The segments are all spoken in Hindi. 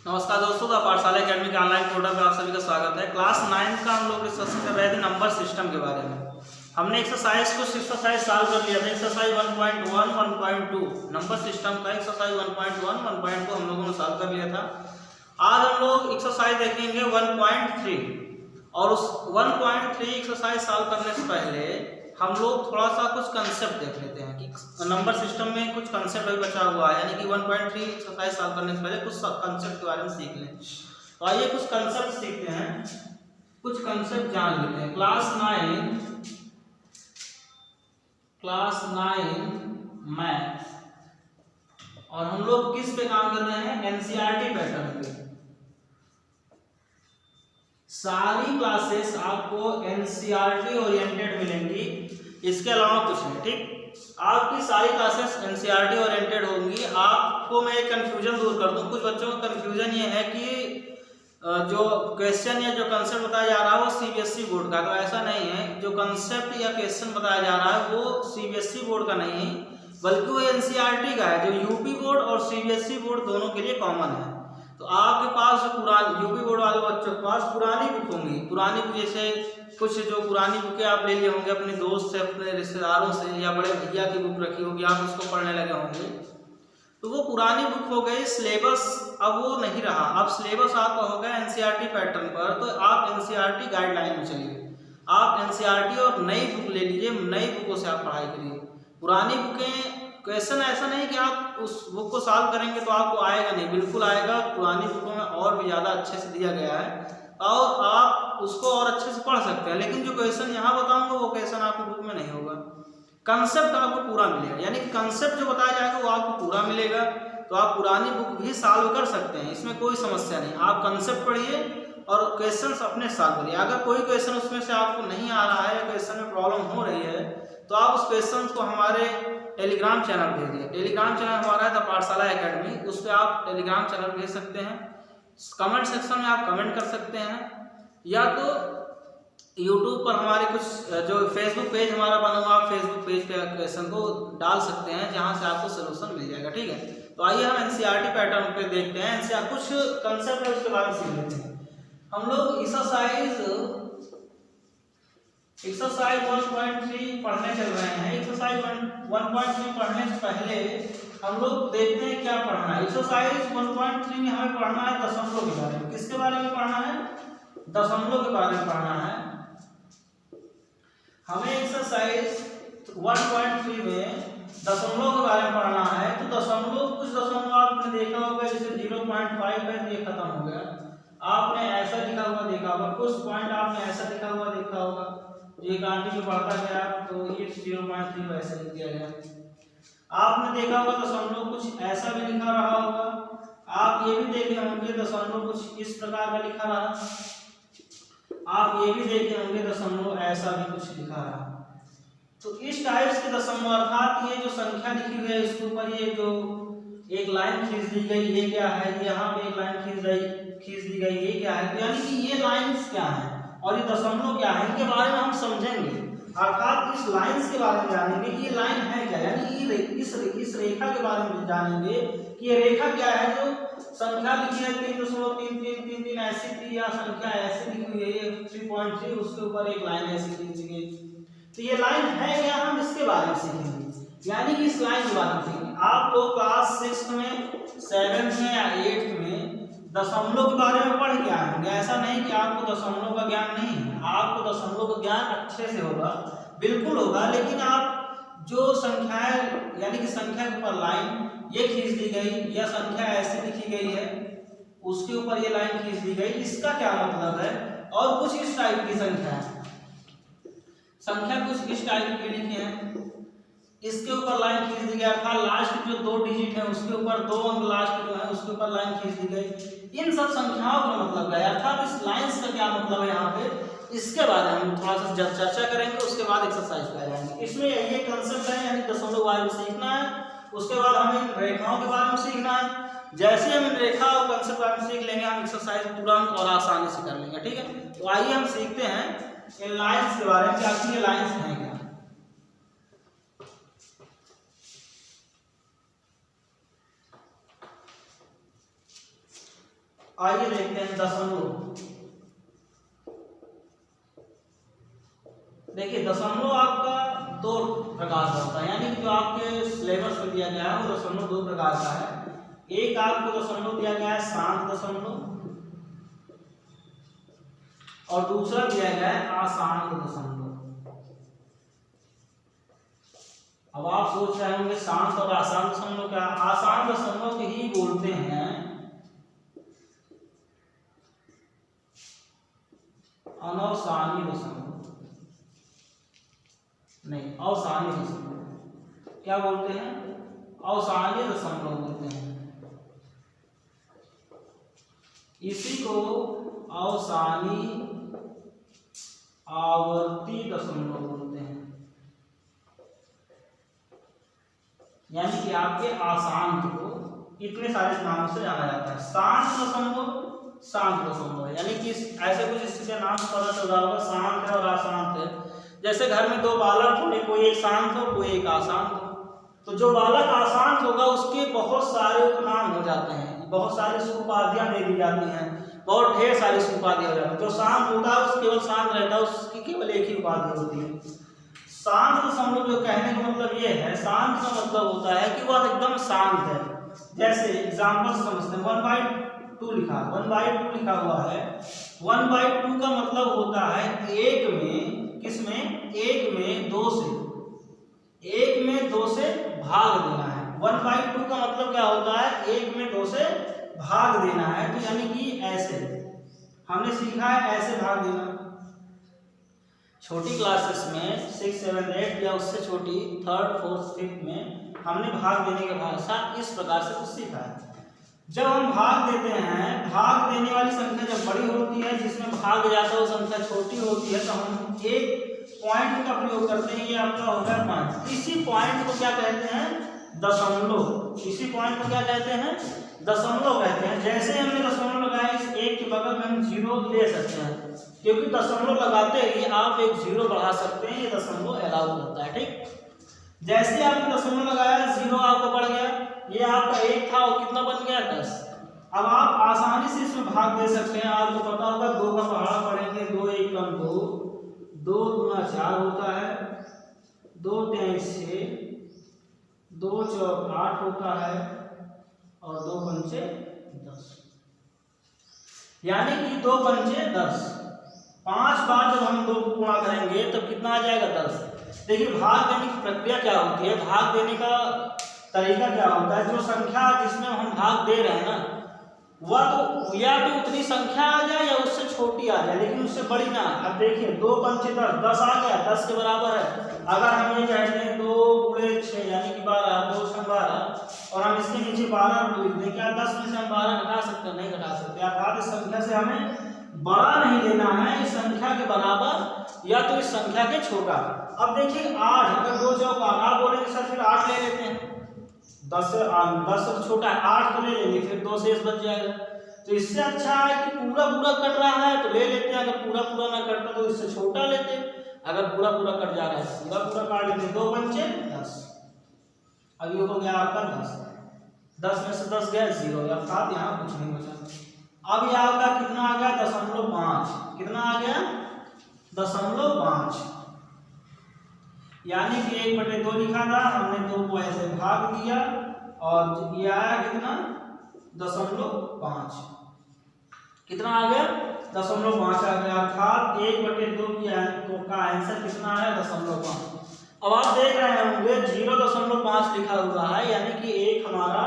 नमस्कार दोस्तों, द पाठशाला एकेडमी के ऑनलाइन पोर्टल पर आप सभी का स्वागत है। क्लास 9 का हम लोग डिस्कशन कर रहे थे नंबर सिस्टम के बारे में। हमने कुछ एक्सरसाइज सॉल्व कर लिया था। एक्सरसाइज 1.1, 1.2 नंबर सिस्टम का एक्सरसाइज 1.1, 1.2 हम लोगों ने सॉल्व कर लिया था। आज हम लोग एक्सरसाइज देखेंगे 1.3 और उस 1.3 एक्सरसाइज सॉल्व करने से पहले हम लोग थोड़ा सा कुछ कंसेप्ट देख लेते हैं कि नंबर सिस्टम में कुछ कंसेप्ट अभी बचा हुआ है, यानी कि 1.3 एक्सरसाइज सॉल्व करने से पहले कुछ कंसेप्ट के बारे में सीख लें। तो आइए कुछ कंसेप्ट सीखते हैं, कुछ कंसेप्ट जान लेते हैं। क्लास 9 मैथ, और हम लोग किस पे काम कर रहे हैं? एनसीईआरटी पैटर्न पे। सारी क्लासेस आपको एनसीईआरटी ओरिएंटेड मिलेंगी, इसके अलावा कुछ नहीं। ठीक, आपकी सारी क्लासेस एनसीईआरटी ओरिएंटेड होंगी। आपको मैं एक कंफ्यूजन दूर कर दूं। कुछ बच्चों का कंफ्यूजन ये है कि जो क्वेश्चन या जो कंसेप्ट बताया जा रहा है वो सीबीएसई बोर्ड का, तो ऐसा नहीं है। जो कंसेप्ट या क्वेश्चन बताया जा रहा है वो सीबीएसई बोर्ड का नहीं है, बल्कि वो एनसीईआरटी का है, जो यूपी बोर्ड और सीबीएसई बोर्ड दोनों के लिए कॉमन है। तो आपके पास जो पुरानी यूपी बोर्ड वाले बच्चों के पास पुरानी बुक होंगी, पुरानी बुक जैसे कुछ जो पुरानी बुकें आप ले लिए होंगे अपने दोस्त से, अपने रिश्तेदारों से, या बड़े भैया की बुक रखी होगी, आप उसको पढ़ने लगे होंगे, तो वो पुरानी बुक हो गई। सिलेबस अब वो नहीं रहा, अब सिलेबस आपका हो गया एनसीईआरटी पैटर्न पर। तो आप एनसीईआरटी गाइडलाइन में चलिए, आप एनसीईआरटी और नई बुक ले लीजिए, नई बुकों से आप पढ़ाई करिए। पुरानी बुकें क्वेश्चन ऐसा नहीं कि आप उस बुक को सॉल्व करेंगे तो आपको आएगा नहीं, बिल्कुल आएगा। पुरानी बुकों में और भी ज़्यादा अच्छे से दिया गया है और आप उसको और अच्छे से पढ़ सकते हैं। लेकिन जो क्वेश्चन यहाँ बताऊंगा वो क्वेश्चन आपको बुक में नहीं होगा। कंसेप्ट आपको पूरा मिलेगा, यानी कि कंसेप्ट जो बताया जाएगा वो आपको पूरा मिलेगा। तो आप पुरानी बुक भी सॉल्व कर सकते हैं, इसमें कोई समस्या नहीं। आप कंसेप्ट पढ़िए और क्वेश्चन अपने सॉल्व करिए। अगर कोई क्वेश्चन उसमें से आपको नहीं आ रहा है या क्वेश्चन में प्रॉब्लम हो रही है तो आप उस क्वेश्चन को हमारे टेलीग्राम चैनल भेजिए। टेलीग्राम चैनल हमारा है द पाठशाला एकेडमी, उस पर आप टेलीग्राम चैनल भेज सकते हैं। कमेंट सेक्शन में आप कमेंट कर सकते हैं, या तो यूट्यूब पर हमारे कुछ जो फेसबुक पेज हमारा बना हुआ, आप फेसबुक पेज पे क्वेश्चन को डाल सकते हैं, जहां से आपको सोल्यूशन मिल जाएगा। ठीक है, तो आइए हम एनसीईआरटी पैटर्न पे देखते हैं। एनसीईआरटी कुछ कंसेप्ट है उसके बारे में सीख लेते हैं। हम लोग एक्सरसाइज 1.3 पढ़ने चल रहे हैं। एक्सरसाइज 1.3 पढ़ने से पहले हम लोग देखते हैं क्या पढ़ना है। एक्सरसाइज 1.3 में हमें पढ़ना है दशमलव के बारे में। किसके बारे में पढ़ना है? दशमलव के बारे में पढ़ना है हमें। एक्सरसाइज 1.3 में दशमलव के बारे में पढ़ना है। तो दशमलव, कुछ दशमलव आपने देखा होगा, जैसे 0.5 है तो ये खत्म हो गया, आपने ऐसा लिखा हुआ देखा होगा। कुछ पॉइंट आपने ऐसा लिखा हुआ देखा होगा, एक आंटी में पढ़ता गया तो ये 0.3 वैसे लिख दिया गया। आपने देखा होगा दशमलव कुछ ऐसा भी लिखा रहा होगा। आप ये भी देखे होंगे दशमलव कुछ इस प्रकार का लिखा रहा। आप ये भी देखे होंगे दशमलव ऐसा भी कुछ लिखा रहा। तो इस टाइप के दशमलव, अर्थात ये जो संख्या लिखी हुई है इसके ऊपर ये जो एक लाइन खींच दी गई, ये क्या है? यहाँ पे एक लाइन खींच दी गई, ये क्या है? यानी कि ये लाइंस क्या है और ये दशमलव क्या है, इनके बारे में हम समझेंगे। अर्थात इस लाइंस के बारे में जानेंगे कि ये लाइन है क्या, यानी इस रेखा के बारे में जानेंगे कि ये रेखा क्या है। जो संख्या लिखी है 3.3333 ऐसी थी, या संख्या ऐसी लिखी हुई है 3.3, उसके ऊपर एक लाइन ऐसी खींच दी गई, तो ये लाइन है क्या, हम इसके बारे में सीखेंगे। यानी कि इस लाइन के बारे में सीखेंगे। आप लोग क्लास 6 में, 7 में या 8 में दशमलव के बारे में पढ़ के आए होंगे। ऐसा नहीं कि आपको दशमलव का ज्ञान नहीं है, आपको दशमलव का ज्ञान अच्छे से होगा, बिल्कुल होगा। लेकिन आप जो संख्याएं, यानी कि संख्या के ऊपर लाइन ये खींच दी गई, या संख्या ऐसे लिखी गई है उसके ऊपर ये लाइन खींच दी गई, इसका क्या मतलब है? और कुछ इस टाइप की संख्या कुछ इस टाइप की लिखी है, इसके ऊपर लाइन खींच दी गई, अर्थात लास्ट जो 2 डिजिट है उसके ऊपर 2 अंक लास्ट जो है उसके ऊपर लाइन खींच दी गई। इन सब संख्याओं का मतलब क्या है, अर्थात इस लाइंस का क्या मतलब है यहाँ पे, इसके बारे में हम थोड़ा सा चर्चा करेंगे। उसके बाद एक्सरसाइज पे आ जाएंगे। इसमें ये कंसेप्ट है, यानी दशमलव बारे में सीखना है। उसके बाद हमें इन रेखाओं के बारे में सीखना है। जैसे हम इन रेखा और कंसेप्ट बारे में सीख लेंगे, हम एक्सरसाइज तुरंत और आसानी से कर लेंगे। ठीक है, तो आइए हम सीखते हैं इन लाइंस के बारे में कि आखिर ये लाइंस हैं क्या। आइए देखते हैं दशमलव। देखिए दशमलव आपका दो प्रकार का होता है, यानी कि जो आपके सिलेबस में दिया गया है वो दशमलव दो प्रकार का है। एक आपको दशमलव दिया गया है शांत दशमलव, और दूसरा दिया गया है अशांत दशमलव। अब आप सोच रहे होंगे शांत और अशांत दशमलव क्या? अशांत दशमलव के ही बोलते हैं अनवसानी दशमलव, नहीं अवसानी दशमलव। क्या बोलते हैं? अवसानी दशमलव बोलते हैं। इसी को अवसानी आवर्ती दशमलव बोलते हैं, यानी कि आपके अशांत को इतने सारे नामों से जाना जाता है। शांत दशमलव, शांत दशमलव, यानी कि ऐसे कुछ इसके नाम पता चल रहा होगा, शांत है और अशांत है। जैसे घर में दो बालक होंगे, कोई एक शांत हो कोई एक अशांत हो, तो जो बालक अशांत होगा उसके बहुत सारे उपनाम हो जाते हैं, बहुत सारी उपाधियां दे दी जाती हैं, बहुत ढेर सारी उपाधियां हो जाती हैं। जो शांत होता है उस केवल शांत रहता है, उसकी केवल एक ही उपाधि होती है। शांत दशमलव जो कहने का मतलब ये है, शांत का मतलब होता है कि वह एकदम शांत है। जैसे एग्जाम्पल समझते हैं, 1/2 लिखा, 1/2 लिखा हुआ है। 1/2 का मतलब होता है एक में, किसमें? एक में दो से, एक में दो से भाग देना है। 1/2 का मतलब क्या होता है? एक में दो से भाग देना है। तो यानी कि ऐसे हमने सीखा है ऐसे भाग देना। छोटी क्लासेस में 6, 7, 8 या उससे छोटी 3rd, 4th, 5th में हमने भाग देने की भाषा इस प्रकार से कुछ सीखा है। जब हम भाग देते हैं, भाग देने वाली संख्या जब बड़ी होती है, जिसमें भाग जाता है वो संख्या छोटी होती है, तो हम एक पॉइंट का प्रयोग करते हैं। ये आपका होता है पॉइंट। इसी पॉइंट को क्या कहते हैं? दशमलव। इसी पॉइंट को क्या कहते हैं? दशमलव कहते हैं। जैसे हमने दशमलव लगाया, इस एक के बगल में हम 0 ले सकते हैं, क्योंकि दशमलव लगाते ही आप एक 0 बढ़ा सकते हैं, ये दशमलव अलाउ करता है। ठीक, जैसे आपने दशमलव लगाया 0 आपका बढ़ गया, ये आपका 1 था और कितना बन गया? 10। अब आप आसानी से इसमें भाग दे सकते हैं। आपको पता होगा 2 का पहाड़ा पढ़ेंगे, 2 1 कम 2, 2 दूना 4 होता है, 2 3 6, 2 4 8 होता है, और 2 पंचे 10, यानी कि 2 पंचे 10। 5 बार जब हम 2 को गुणा करेंगे तब कितना आ जाएगा? 10। देखिए भाग देने की प्रक्रिया क्या होती है, भाग देने का तरीका क्या होता है? जो संख्या जिसमें हम भाग दे रहे हैं ना, वह तो या तो उतनी संख्या आ जाए या उससे छोटी आ जाए, लेकिन उससे बड़ी ना। अब देखिए 2 पंचे 10, 10 आ गया, 10 के बराबर है। अगर हम ये कहते हैं 2 × 6 यानी कि 12, 2 × 12, और हम इसके नीचे 12 लिख दें, क्या 10 में से हम 12 घटा सकते हैं? नहीं घटा सकते। अर्थात इस संख्या से हमें बड़ा नहीं लेना है, इस संख्या के बराबर या तो इस संख्या के छोटा। अब देखिए 8, अगर 2 चौका, आप बोलेंगे सर फिर 8 ले लेते हैं, 10 से छोटा है, 8 तो ले लेंगे, फिर 2 शेष बच जाएगा। तो इससे अच्छा है कि पूरा पूरा कट रहा है तो ले लेते हैं, अगर पूरा पूरा ना कटता तो इससे छोटा लेते हैं, अगर पूरा पूरा कट जा रहा है तो पूरा पूरा काट लेते हैं। 2 पंचे 10, अब ये हो गया आपका 10, 10 में से 10 गया 0, अर्थात यहाँ कुछ नहीं बचा। अब ये आपका कितना आ गया? 0.5। कितना आ गया? 0.5, यानी कि 1/2 लिखा था, हमने 2 को ऐसे भाग दिया और ये आया कितना? 0.5। कितना आ गया? 0.5 आ गया, अर्थात 1/2 का आंसर कितना आया? 0.5। अब आप देख रहे होंगे 0.5 लिखा हुआ है, यानी कि एक हमारा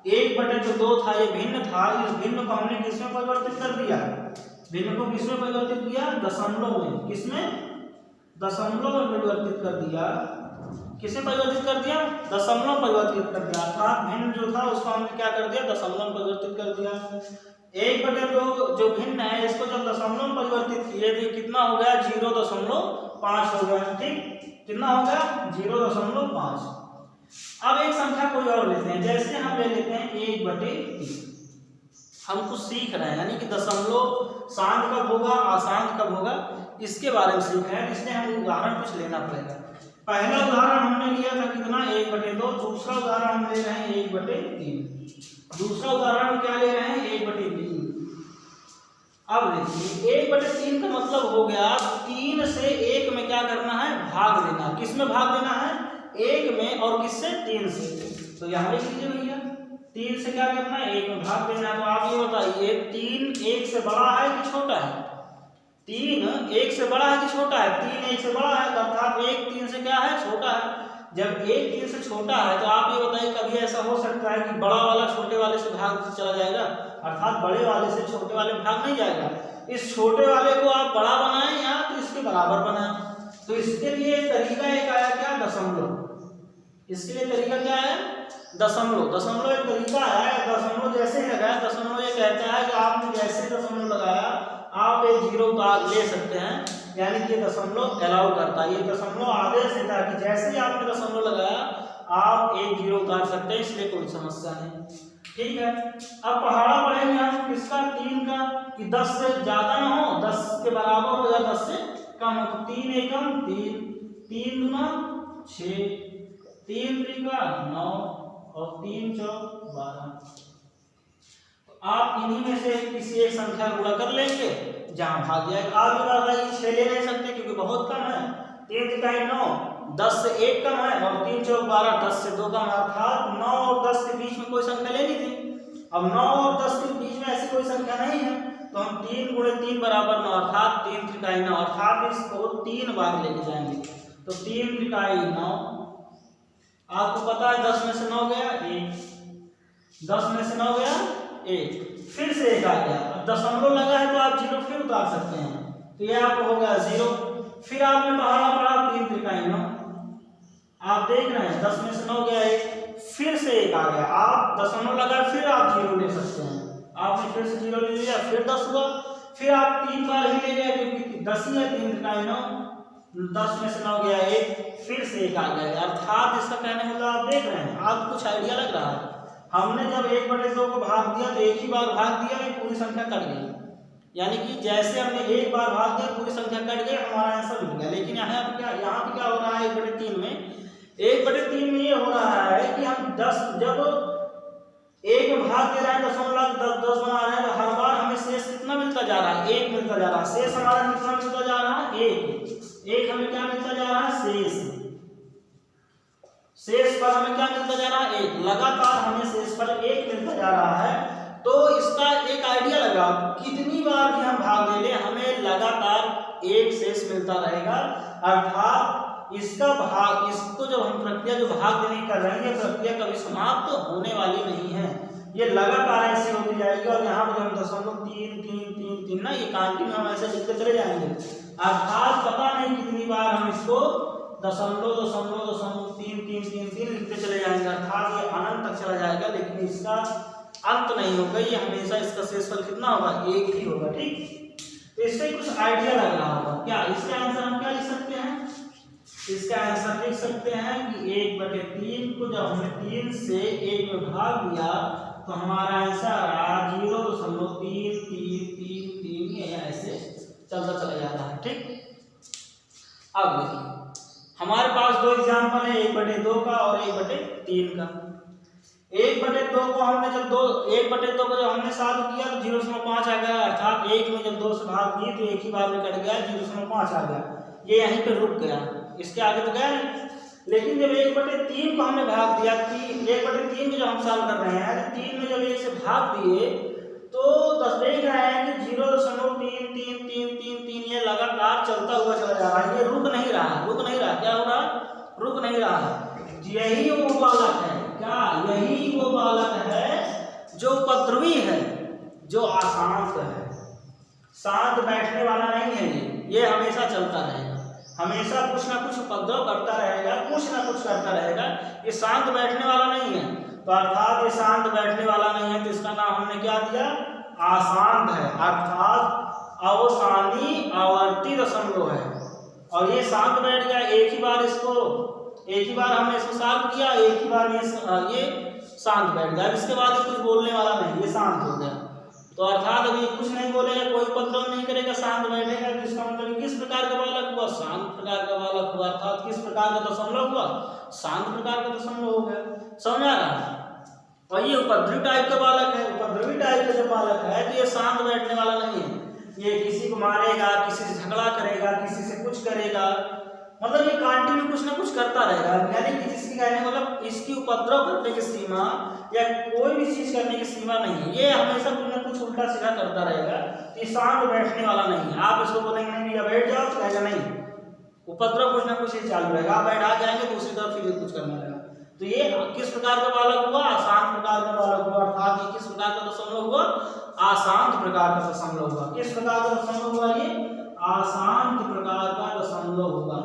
1/2 था, ये भिन्न था। इस भिन्न को हमने किसमें परिवर्तित कर दिया? भिन्न को किसमें परिवर्तित किया? दशमलव में। किसमें? दशमलव में परिवर्तित कर दिया। किसे परिवर्तित कर दिया? दशमलव परिवर्तित कर दिया। अर्थात भिन्न जो था उसको हमने क्या कर दिया? दशमलव में परिवर्तित कर दिया। 1/2 जो भिन्न है, इसको जब दशमलव में परिवर्तित किए तो कितना हो गया? 0.5 हो गया। ठीक, कितना हो गया? 0.5। अब एक संख्या कोई और लेते हैं, जैसे हम ले लेते हैं 1/3। हम कुछ सीख रहे हैं, यानी कि दशमलव शांत कब होगा, अशांत कब होगा, इसके बारे में सीख रहे हैं, इसलिए हमें उदाहरण कुछ लेना पड़ेगा। पहला उदाहरण हमने लिया था कितना? 1/2। दूसरा उदाहरण हम ले रहे हैं 1/3। दूसरा उदाहरण क्या ले रहे हैं? 1/3। अब देखिए 1/3 का मतलब हो गया 3 से 1 में क्या करना है, भाग देना। किस में भाग देना है, 1 में, और किससे, 3 से। तो यहाँ लिख लीजिए भैया 3 से क्या करना है, 1 में भाग देना है। तो आप ये बताइए 3 1 से बड़ा है कि छोटा है, 3 1 से बड़ा है कि छोटा है, 3 1 से बड़ा है, अर्थात 1 3 से क्या है, छोटा है। जब 1 3 से छोटा है तो आप ये बताइए कभी ऐसा हो सकता है कि बड़ा वाला छोटे वाले से भाग चला जाएगा, अर्थात बड़े वाले से छोटे वाले भाग नहीं जाएगा। इस छोटे वाले को आप बड़ा बनाएं या तो इसके बराबर बनाएं। तो इसके लिए तरीका एक आया क्या, दशमलव। इसके लिए तरीका क्या है, दशमलव। दशमलव एक तरीका है, दशमलव जैसे लगाया, दशमलव ये कहता है कि आपने जैसे दशमलव लगाया आप एक 0 उतार ले सकते हैं, यानी कि दशमलव अलाउ करता है। ये दशमलव आदेश देता है कि जैसे ही आपने दशमलव लगाया आप एक 0 उतार सकते हैं, इसलिए कोई समस्या नहीं। ठीक है, अब पहाड़ा पढ़ेंगे हम किसका, 3 का, कि 10 से ज्यादा ना हो, 10 के बराबर हो या 10 से कम हो। तो 3 एकम 3, 3 दूना 6, 3 त्रिका 9 और 3 चौक 12। आप इन्हीं में से किसी एक संख्या गुणा कर लेंगे जहां भाग जाएगा। आप ये बात है 6 ले नहीं सकते क्योंकि बहुत कम है, 3 त्रिकाई 9, 10 से 1 कम है, और 3 चौक 12, 10 से 2 कम है, अर्थात 9 और 10 के बीच में कोई संख्या लेनी थी। अब 9 और 10 के बीच में ऐसी कोई संख्या नहीं है, तो हम 3 गुणे 3 बराबर 9, अर्थात 3 त्रिकाई 9, अर्थात इसको 3 बार लेके जाएंगे। तो 3 त्रिकाई 9, आपको पता है 10 में से 9 गया 1, 10 में से 9 गया 1, फिर से 1 आ गया। अब दशमलव लगा है तो आप 0 फिर उतार सकते हैं, तो ये आपको हो गया 0। फिर आपने पहाड़ा पढ़ा 3 त्रिकाई 9, आप देख रहे हैं 10 में से 9 गया 1, फिर से 1 आ गया, आप दशमलव लगा फिर आप 0 ले सकते हैं। आपने फिर से 0 ले लिया, फिर 10 हुआ, फिर आप 3 बार ही ले गए क्योंकि 10 ही है, 3 त्रिकाई 9, 10 में से 9 गया 1, फिर से 1 आ गया। अर्थात इसका कहने मतलब आप देख रहे हैं, आपको कुछ आइडिया लग रहा है। हमने जब 1/2 को भाग दिया तो एक ही बार भाग दिया, ये पूरी संख्या कट गई, यानी कि जैसे हमने एक बार भाग दिया पूरी संख्या कट गई, हमारा आंसर मिल गया। लेकिन यहाँ पे क्या हो रहा है, 1/3 में ये हो रहा है कि हम 10 जब 1 में भाग दे रहे हैं, दशमलव 10 बना रहे हैं, तो हर बार हमें शेष कितना मिलता जा रहा है, 1 मिलता जा रहा है। शेष हमारा कितना मिलता जा रहा है, 1 हमें क्या मिलता जा रहा है, शेष पर हमें क्या मिलता जा रहा है, 1, लगातार हमें शेष पर 1 मिलता जा रहा है। तो इसका एक आइडिया लगा, कितनी बार भी हम भाग ले लें हमें लगातार 1 शेष मिलता रहेगा, अर्थात इसको जब हम प्रक्रिया जो भाग देने कर रहे हैं, ये प्रक्रिया कभी समाप्त होने वाली नहीं है, ये लगातार ऐसी होती जाएगी। और यहाँ पर हम 0.3 ना, ये कंटिन्यू हम ऐसे लिखते चले जाएंगे, अर्थात पता नहीं कितनी बार हम इसको 0.3 लिखते चले जाएंगे, अर्थात ये अनंत तक चला जाएगा, लेकिन इसका अंत नहीं होगा, ये हमेशा इसका शेषफल कितना होगा, 1 ही होगा। ठीक, तो इससे कुछ आइडिया लग रहा होगा क्या। इसका आंसर हम क्या लिख सकते हैं, इसका आंसर लिख सकते हैं कि 1/3 को जब हमने 3 से 1 में भाग दिया तो हमारा आंसर आ 0.33333, ये ऐसे चलता चला जा रहा है। ठीक, अब देखिए हमारे पास 2 एग्जाम्पल है, 1/2 का और 1/3 का। 1/2 को हमने जब 1/2 को जब हमने सॉल्व किया तो 0.5 आ गया, अर्थात 1 में जब 2 से भाग दिए तो एक ही बार में कट गया, 0.5 आ गया, ये यहीं पे रुक गया, इसके आगे तो गया नहीं। लेकिन जब 1/3 को हमने भाग दिया, 1/3 में जब हम सॉल्व कर रहे हैं, 3 में जब 1 से भाग दिए तो देख रहे हैं कि 0.3333 ये लगातार चलता हुआ चला जा रहा है, ये रुक नहीं रहा। क्या हो रहा, रुक नहीं रहा। यही वो बालक है, क्या यही वो बालक है जो उपद्रवी है, जो अशांत है, शांत बैठने वाला नहीं है। ये हमेशा चलता रहेगा, हमेशा कुछ ना कुछ उपद्रव करता रहेगा, कुछ ना कुछ करता रहेगा, ये शांत बैठने वाला नहीं है। तो अर्थात ये शांत बैठने वाला नहीं है, तो इसका नाम हमने क्या दिया, अशांत है, अर्थात अवसानी आवर्ती दशमलव है। और ये शांत बैठ गया, एक ही बार हमने इसको सॉल्व किया, एक ही बार ये शांत बैठ गया, इसके बाद कुछ बोलने वाला नहीं, ये शांत हो गया। तो अर्थात अभी कुछ नहीं बोलेगा, कोई उपद्रव नहीं करेगा, शांत बैठेगा। तो इसका मतलब किस प्रकार का बालक हुआ, शांत प्रकार का बालक हुआ, अर्थात किस प्रकार का दशमलव हुआ, शांत प्रकार का दशमलव हो गया। समझा रहा है। और ये उपद्रवी टाइप का बालक है, उपद्रवी टाइप का जो बालक है तो ये शांत बैठने वाला नहीं है, मारेगा, किसी से झगड़ा करेगा, किसी से कुछ करेगा, मतलब ये कंटिन्यू कुछ ना कुछ करता रहेगा। यानी कि जिसकी कहने मतलब इसकी उपद्रव करने की सीमा या कोई भी चीज करने की सीमा नहीं है, ये हमेशा कुछ ना कुछ उल्टा सीधा करता रहेगा। ये शांत बैठने वाला नहीं है। आप इसको बोलेंगे नहीं भैया बैठ जाओ तो कहेगा नहीं, उपद्रव कुछ ना कुछ ये चालू रहेगा। आप बैठा जाएंगे तो दूसरी तरफ फिर कुछ करने लगेगा। तो ये किस प्रकार का बालक हुआ? अशांत प्रकार का बालक हुआ। अर्थात ये किस प्रकार का दशमलव हुआ? अशांत प्रकार का दशमलव हुआ। किस प्रकार का दशमलव हुआ? ये अशांत प्रकार का दशमलव हुआ।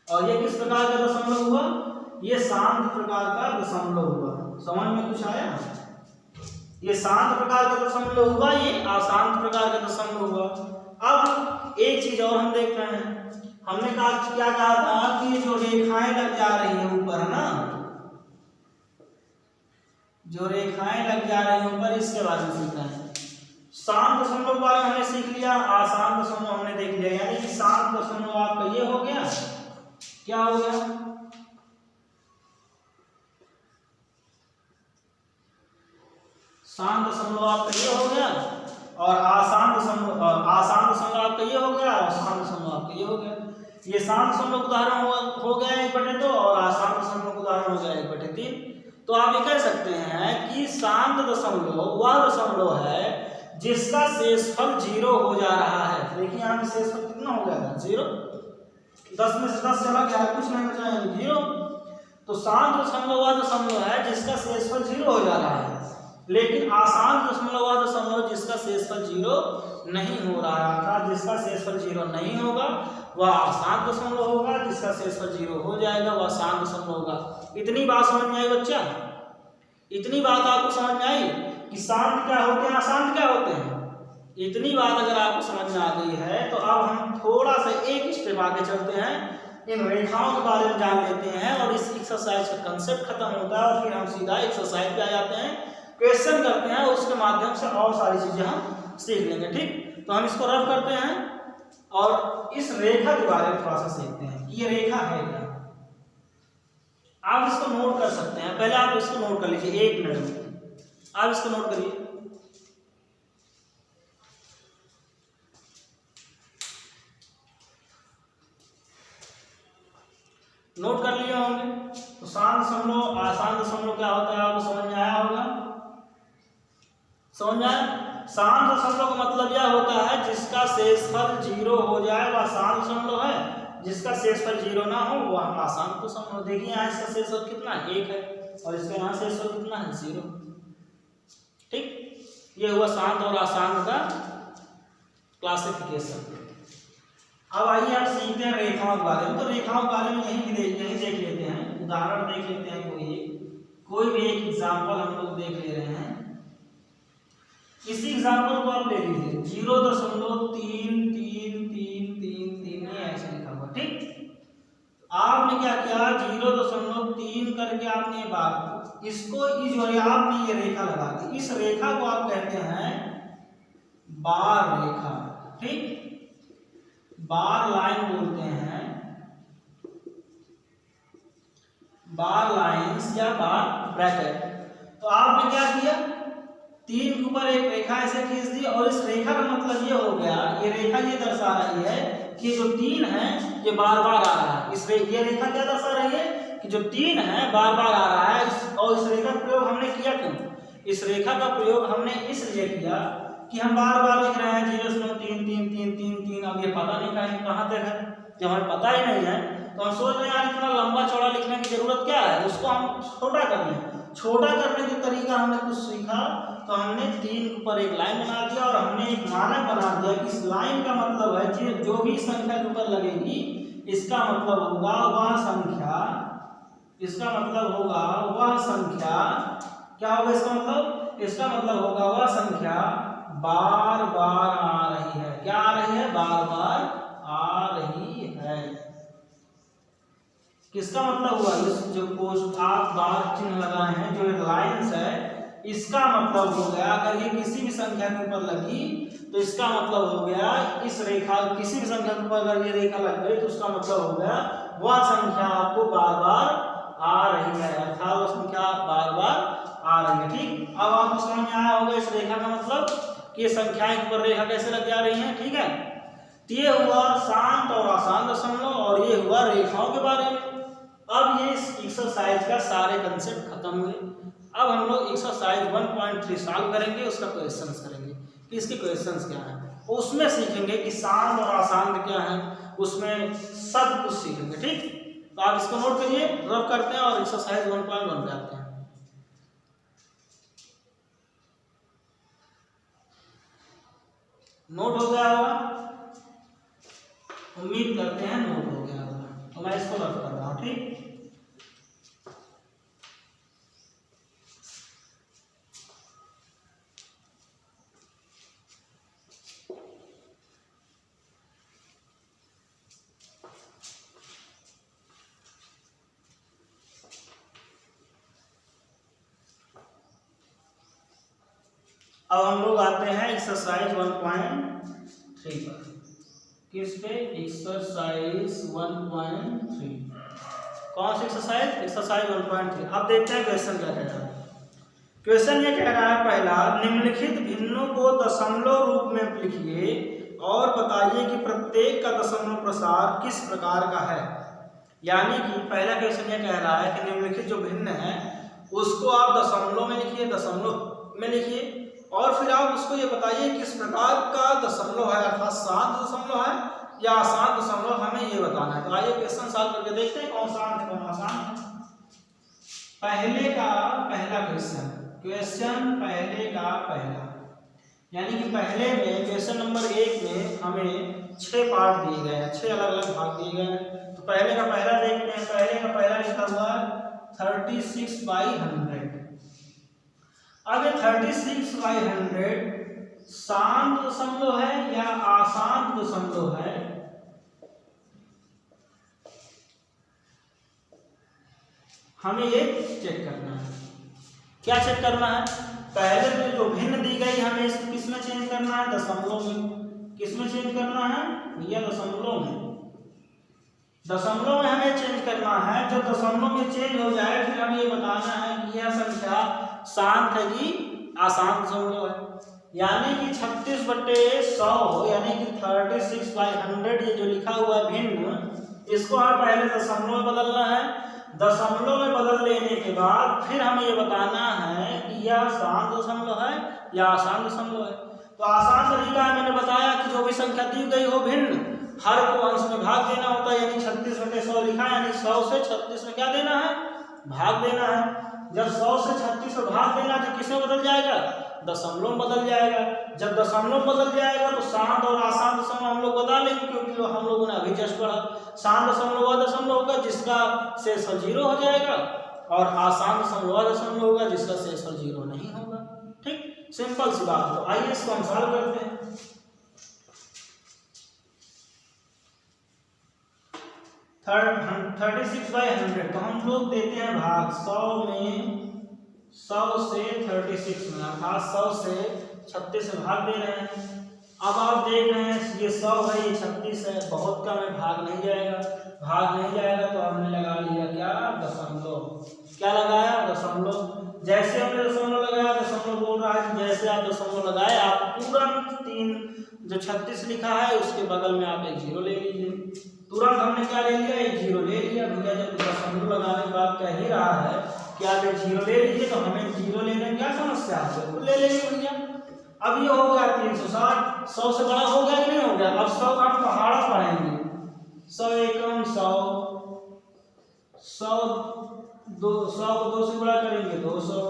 और ये किस प्रकार का दशमलव हुआ? ये शांत प्रकार का दशमलव हुआ। समझ में कुछ आया? ये शांत प्रकार का दशमलव हुआ, ये अशांत प्रकार का दशमलव हुआ। अब एक चीज और हम देख रहे हैं। हमने कहा क्या कहा था कि जो रेखाएं लग जा रही है ऊपर है ना, जो रेखाएं लग जा रही है ऊपर, इसके बारे में सीख रहे हैं। शांत दशमलव के बारे में हमने सीख लिया, अशांत दशमलव हमने देख लिया। यानी कि शांत दशमलव आपका ये हो गया, क्या हो गया? शांत दशमलव आपका ये हो गया और आसान दशमलव आपका ये हो गया और शांत दशमलव आपका ये हो गया। ये शांत दशमलव उदाहरण हो गया 1/2 और आसान दशमलव उदाहरण हो गया 1/3। तो आप ये कह सकते हैं कि शांत दशमलव वह दशमलव है जिसका शेषफल 0 हो जा रहा है। देखिए यहाँ पे शेषफल कितना हो गया था? 0। 10 में से 10 चला गया, कुछ नहीं बचा है, 0। तो शांत दशमलव वह दशमलव है जिसका शेषफल 0 हो जा रहा है। लेकिन आसान दशमलव वह दशमलव जिसका शेषफल 0 नहीं हो रहा था। जिसका शेषफल 0 नहीं होगा वह आसान दशमलव होगा, जिसका शेषफल 0 हो जाएगा वह शांत दशमलव होगा। इतनी बात समझ में आई बच्चा? इतनी बात आपको समझ में आई कि शांत क्या होते हैं, अशांत क्या होते हैं? इतनी बात अगर आपको समझ में आ गई है तो अब हम थोड़ा सा एक स्टेप आगे चलते हैं, इन रेखाओं के बारे में जान लेते हैं और इस एक्सरसाइज का कंसेप्ट खत्म होता है और फिर हम सीधा एक्सरसाइज पे आ जाते हैं, क्वेश्चन करते हैं, उसके माध्यम से और सारी चीजें हम सीख लेंगे। ठीक, तो हम इसको रफ करते हैं और इस रेखा के बारे में थोड़ा सा सीखते हैं कि ये रेखा है क्या। आप इसको नोट कर सकते हैं, पहले आप इसको नोट कर लीजिए 1 मिनट में। आप इसको नोट करिए। नोट कर लिए होंगे तो शांत दशमलव आसान दशमलव क्या होता है आपको समझ में आया होगा? समझ में आया? शांत दशमलव का मतलब यह होता है जिसका शेषफल 0 हो जाए वह शांत दशमलव है, जिसका शेषफल 0 ना हो वह आसान दशमलव। देखिए यहाँ इसका शेषफल कितना है? 1 है और इसका यहाँ शेषफल कितना है? 0। ठीक, ये हुआ शांत और आसान का क्लासिफिकेशन। अब आइए आप सीखते हैं रेखाओं के बारे में। तो रेखाओं के बारे में यही देख लेते हैं, उदाहरण देख लेते हैं। कोई भी एक एग्जाम्पल हम लोग देख ले रहे हैं। इसी एग्जाम्पल को आप ले लीजिए 0.3333 ये ऐसे लिखा हुआ। ठीक, आपने क्या किया 0.3 करके आपने बार इसको आपने ये रेखा लगा दी। इस रेखा को आप कहते हैं बार रेखा। ठीक, बार लाइन बोलते हैं, बार लाइंस या बार ब्रैकेट। तो आपने क्या किया 3 के ऊपर एक रेखा ऐसे खींच दी और इस रेखा का मतलब ये हो गया, ये रेखा ये दर्शा रही है कि जो 3 है ये बार बार आ रहा है। ये रेखा क्या दर्शा रही है कि जो 3 है बार बार आ रहा है। और इस रेखा का प्रयोग हमने किया क्यों? इस रेखा का प्रयोग हमने इसलिए किया कि हम बार बार लिख रहे हैं 0.3333। अब ये पता नहीं कहाँ तक है, जब हमें पता ही नहीं है तो हम सोच रहे हैं इतना लंबा चौड़ा लिखने की जरूरत क्या है, उसको हम छोटा कर लें। छोटा करने का तरीका हमने कुछ सीखा, तो हमने 3 के ऊपर एक लाइन बना दिया और हमने एक मानक बना दिया कि इस लाइन का मतलब है जो भी संख्या के ऊपर लगेगी इसका मतलब होगा वह संख्या, इसका मतलब होगा वह संख्या, क्या होगा इसका मतलब? इसका मतलब होगा वह संख्या बार बार आ रही है। क्या आ रही है? बार बार आ रही है। किसका मतलब हुआ? इस जो पोस्ट आप बार चिन्ह लगाए हैं, जो लाइंस है, इसका मतलब हो गया अगर ये किसी भी संख्या के ऊपर लगी तो इसका मतलब हो गया इस रेखा किसी भी संख्या के ऊपर अगर ये रेखा लग गई तो उसका मतलब हो गया वह संख्या आपको बार बार आ रही है, अर्थात वह संख्या बार बार आ रही है। ठीक, अब आपको समझ में आया होगा इस रेखा का मतलब कि ये संख्याएं ऊपर रेखा कैसे लग जा रही हैं, ठीक है। तो ये हुआ शांत और अशांत दशमलव और ये हुआ रेखाओं के बारे में। अब ये इस एक्सरसाइज का सारे कंसेप्ट खत्म हुए। अब हम लोग एक्सरसाइज 1.3 सॉल्व करेंगे, उसका क्वेश्चंस करेंगे कि इसके क्वेश्चंस क्या हैं। उसमें सीखेंगे कि शांत और अशांत क्या है, उसमें सब कुछ सीखेंगे, ठीक। तो आप इसको नोट करिए, रब करते हैं और एक्सरसाइज 1.1 पे आते हैं। नोट हो गया होगा, उम्मीद करते हैं नोट हो गया होगा। तो मैं इसको रब कर रहा हूं, ठीक। अब हम लोग आते हैं एक्सरसाइज 1.3 पर। किस पे? एक्सरसाइज 1.3। कौन सी एक्सरसाइज? एक्सरसाइज 1.3। अब देखते हैं क्वेश्चन क्या कह रहा है। क्वेश्चन ये कह रहा है, पहला, निम्नलिखित भिन्नों को दशमलव रूप में लिखिए और बताइए कि प्रत्येक का दशमलव प्रसार किस प्रकार का है। यानी कि पहला क्वेश्चन ये कह रहा है कि निम्नलिखित जो भिन्न है उसको आप दशमलव में लिखिए, दशमलव में लिखिए, और फिर आप उसको ये बताइए किस प्रकार का दशमलव है, अर्थात शांत दशमलव है या अशांत दशमलव, हमें ये बताना है। तो आइए क्वेश्चन सॉल्व करके देखते हैं कौन शांत है कौन अशांत है। पहले का पहला क्वेश्चन, पहले का पहला, यानी कि पहले में क्वेश्चन नंबर 1 में हमें 6 पार्ट दिए गए हैं, 6 अलग अलग भाग दिए गए हैं। तो पहले का पहला देखते हैं। पहले का पहला लिखा हुआ है 36/100। अब 36/100 शांत दशमलव है या अशांत दशमलव है, हमें ये चेक करना है। क्या चेक करना है? पहले में जो भिन्न दी गई हमें इसको किस में चेंज करना है? दशमलव में। किस में चेंज करना है भैया? दशमलव में। दशमलव में हमें चेंज करना है। जब दशमलव में चेंज हो जाए फिर हमें ये बताना है कि यह संख्या शांत है कि अशांत दशमलव है। यानी कि 36/100 यानी कि 36/100 ये जो लिखा हुआ भिन्न, इसको हमें पहले दशमलव में बदलना है। दशमलव में बदल लेने के बाद फिर हमें ये बताना है कि यह शांत दशमलव है या अशांत दशमलव है। तो आसान तरीका है, मैंने बताया कि जो भी संख्या दी गई हो भिन्न, हर को अंश में भाग देना होता है। यानी 36/100 लिखा है, यानी 100 से 36 में क्या देना है? भाग देना है। जब 100 से 36 में भाग देना तो किसमें बदल जाएगा? दशमलव में बदल जाएगा। जब दशमलव बदल जाएगा तो शांत और अशांत दशमलव हम लोग बता लेंगे, क्योंकि हम लोगों ने अभी जस्ट पढ़ा। शांत दशमलव वह दशमलव होगा जिसका शेषफल 0 हो जाएगा, और अशांत दशमलव वह दशमलव होगा जिसका शेषफल 0 नहीं होगा। ठीक, सिंपल सी बात। तो आइए इसको हम सॉल्व करते हैं। थर्ड 36/100 तो हम लोग देते हैं भाग 100 में, 100 से 36 में, अर्थात 100 से 36 में भाग दे रहे हैं। अब आप देख रहे हैं ये 100 है, ये 36 है, बहुत कम है, भाग नहीं जाएगा। भाग नहीं जाएगा तो हमने लगा लिया क्या? दशमलव। क्या लगाया? दशमलव। जैसे हमने दशमलव लगाया, दशमलव बोल रहा है, जैसे आप दशमलव लगाए आप तुरंत 3 जो 36 लिखा है उसके बगल में आप एक 0 ले लीजिए। तुरंत हमने क्या ले लिया? एक 0 ले लिया। भैया जब दशमलव लगाने के बाद कह ही रहा है कि आप एक 0 ले लीजिए, तो हमें 0 लेने में क्या समस्या है? बिल्कुल ले लेंगे भैया। अब ये हो गया 360, 100 से बड़ा हो गया कि नहीं हो गया? अब 100 का हम पहाड़ा पढ़ेंगे। 100 एकम 100, 100 को 2 से बड़ा करेंगे 200,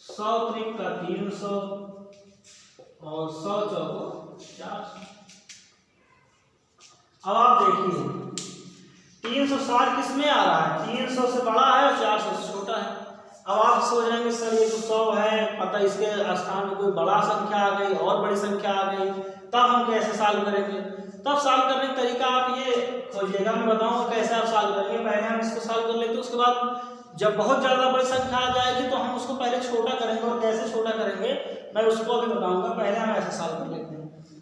100 त्रिक का 300 और 100 चौको 400। अब आप देखिए 360 किस में आ रहा है? 300 से बड़ा है और 400 से छोटा है। अब आप सोच रहे हैं सर ये तो 100 है, पता इसके स्थान में कोई बड़ा संख्या आ गई और बड़ी संख्या आ गई, तब हम कैसे सॉल्व करेंगे? तब सॉल्व करने का तरीका आप ये खोजिएगा, मैं बताऊंगा कैसे आप सॉल्व करेंगे। पहले हम इसको सॉल्व कर लेते हैं, उसके बाद जब बहुत ज़्यादा बड़ी संख्या आ जाएगी तो हम उसको पहले छोटा करेंगे, और कैसे छोटा करेंगे मैं उसको अभी बताऊंगा। पहले हम ऐसे सॉल्व कर लेते हैं।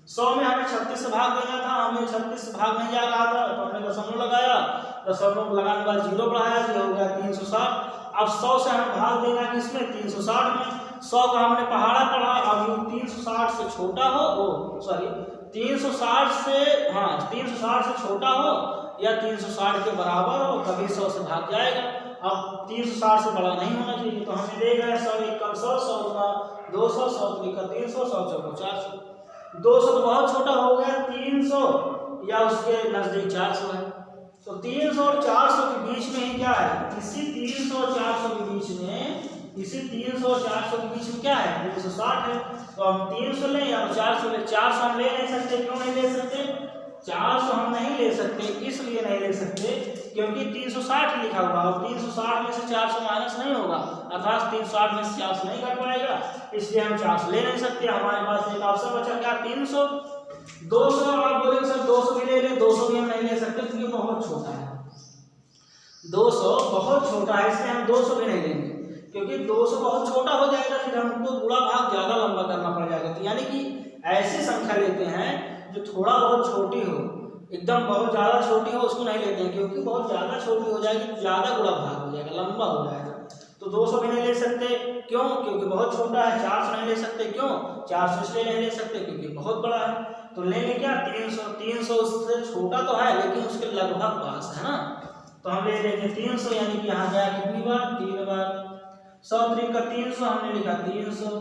100 में हमें 36 से भाग देना था, हमें 36 से भाग नहीं जा रहा था, तो हमने दशमलव लगाया। दशमलव लगाने के बाद 0 बढ़ाया, ये हो गया 360। अब 100 से हमें भाग देना किसमें? 360 में। 100 का हमने पहाड़ा पढ़ा, अब ये 360 से छोटा हो, 360 से, हाँ 360 से छोटा हो या 360 के बराबर हो, कभी 100 से भाग जाएगा। अब 360 से बड़ा नहीं होना चाहिए, तो हमें देगा 100 एक कम 100, 100 गुना 200, 100 का 300, 100 चौको 400। 200 तो बहुत छोटा हो गया, 300 या उसके नजदीक 400 है। तो 300 और 400 के बीच में ही क्या है, इसी 300 और 400 के बीच में, इसी 300 और 400 के बीच में क्या है, 360 है। तो हम 300 लें या 400 लें, 400 हम ले नहीं सकते। क्यों नहीं ले सकते? 400 हम नहीं ले सकते, इसलिए नहीं ले सकते क्योंकि 360 लिखा हुआ और 360 में से 400 माइनस नहीं होगा, अर्थात 360 में से 400 नहीं घट पाएगा, इसलिए हम 400 ले नहीं सकते। हमारे पास एक ऑप्शन बचा क्या, 300। 200 आप बोलेंगे सर 200 भी ले लें, 200 भी हम नहीं ले सकते क्योंकि बहुत छोटा है, 200 बहुत छोटा है, इसलिए हम 200 भी नहीं लेंगे क्योंकि 200 बहुत छोटा हो जाएगा, फिर हमको गुणा भाग ज्यादा लंबा करना पड़ जाएगा। तो यानी कि ऐसी संख्या लेते हैं जो थोड़ा बहुत छोटी हो, एकदम बहुत ज्यादा छोटी हो उसको नहीं लेते हैं, क्योंकि बहुत ज्यादा छोटी हो जाएगी तो ज्यादा गुणा भाग हो जाएगा, लंबा हो जाएगा। तो 200 भी नहीं ले सकते, क्यों? क्योंकि बहुत छोटा है। 400 नहीं ले सकते, क्यों? 400 इसलिए नहीं ले सकते क्योंकि बहुत बड़ा है। तो लेंगे क्या, 300। 300 उससे छोटा तो है लेकिन उसके लगभग पास है ना, तो हम ले लेंगे 300, यानी कि यहाँ गया कितनी बार, 3 बार। 100 3 का 300 हमने लिखा 300।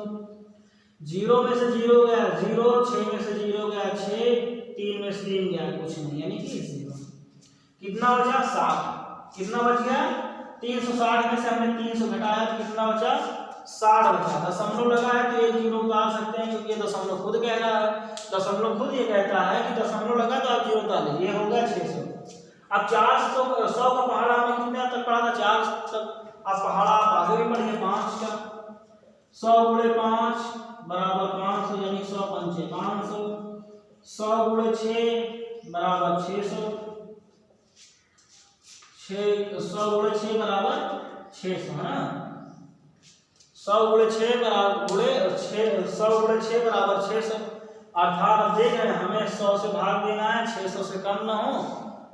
0 में से 0 गया 0, 6 में से 0 गया 6, 3 में से 3 गया कुछ नहीं, यानी कि 0। कितना बचा, 60। कितना बच गया, 360 में से हमने 300 घटाया तो कितना बचा, 60 बचा। दशमलव लगा है तो एक 0 उतार सकते हैं क्योंकि ये दशमलव खुद कह रहा है, दशमलव खुद ये कहता है कि दशमलव लगा तो आप 0 उतार लीजिए, ये हो गया 600। अब 400 100 का पहाड़ा हमें कितने तक पढ़ा था, 4 तक। अब पहाड़ा आप आगे भी पढ़िए 5 का, 100 गुणे 5 बराबर 500, यानी 100 पंचे 500। 100 गुणे 6 बराबर 600, 100 गुणे 6 बराबर 600 है ना। 100 गुणे 6 बराबर 100 बराबर 600, अर्थात अब देख रहे हैं हमें 100 से भाग देना है, 600 से कम ना हो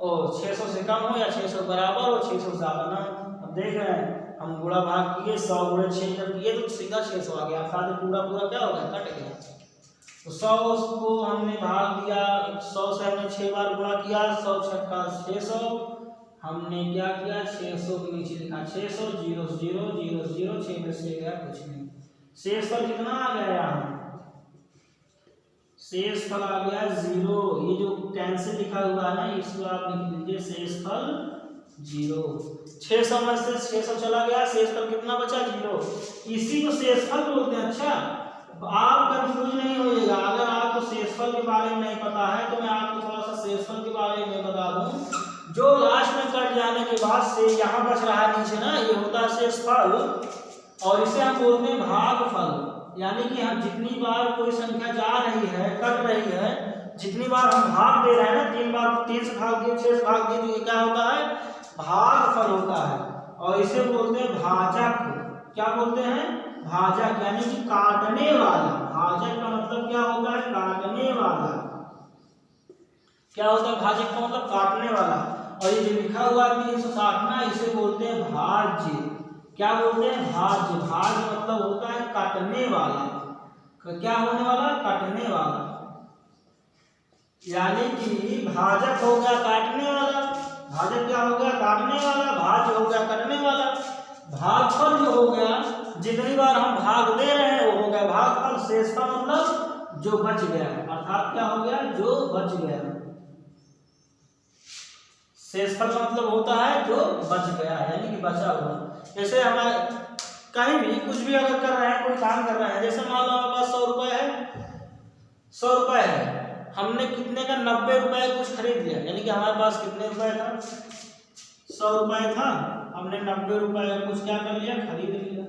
और 600 से कम हो या 600 बराबर हो, 600 से ज्यादा ना हो। अब देख रहे हैं हम गुणा भाग किए, 100 गुणे 6 जब किए तो सीधा 600 आ गया, अर्थात पूरा पूरा क्या हो गया, कट गया। तो 100 को हमने भाग दिया, 100 से हमने 6 बार गुणा किया, 100 छक्का 600, हमने क्या किया, 600 के नीचे लिखा 600, 0 0 0 0, 6 में से गया कुछ नहीं। शेषफल कितना आ गया यहाँ, शेषफल आ गया 0। ये जो कैंसिल लिखा हुआ है ना, इसको आप लिख लीजिए शेषफल 0। 600 में से 600 चला गया, शेषफल कितना बचा, 0। इसी को शेषफल बोलते हैं। अच्छा, आप कंफ्यूज नहीं होइएगा, अगर आपको शेषफल के बारे में नहीं पता है तो मैं आपको थोड़ा सा शेषफल के बारे में बता दूं। जो लास्ट में कट जाने के बाद से यहाँ बच रहा है नीचे ना, ये होता है शेषफल और इसे हम बोलते हैं भागफल। यानी कि हम जितनी बार कोई संख्या जा रही है, कट रही है, जितनी बार हम भाग दे रहे हैं ना, 3 बार 3 से भाग दिए, 6 से भाग दिए, तो ये क्या होता है, भागफल होता है। और इसे बोलते हैं भाजक। क्या बोलते हैं, भाजक, यानी कि काटने वाला। भाजक का मतलब क्या होता है, काटने वाला। क्या होता है भाजक का मतलब, काटने वाला। और ये जो लिखा हुआ है 360 ना, इसे बोलते हैं भाज्य। क्या बोलते हैं, भाज्य। भाज्य मतलब होता है काटने वाला। क्या होने वाला, काटने वाला। यानी कि भाजक हो गया काटने वाला, भाजक क्या हो गया, काटने वाला, भाज्य हो गया काटने वाला। भागफल जो हो गया, जितनी बार हम भाग दे रहे हैं वो हो गया भागफल। शेषफल मतलब जो बच गया, अर्थात क्या हो गया, जो बच गया। शेषफल का मतलब होता है जो बच गया, यानी कि बचा हुआ। जैसे हमारे कहीं भी कुछ भी अगर कर रहे हैं, कोई काम कर रहे हैं, जैसे मान लो हमारे पास 100 रुपए है, 100 रुपए है, हमने कितने का 90 रुपए कुछ खरीद लिया, यानी कि हमारे पास कितने रुपए था, 100 रुपए था, हमने 90 रुपए का कुछ क्या कर लिया, खरीद लिया,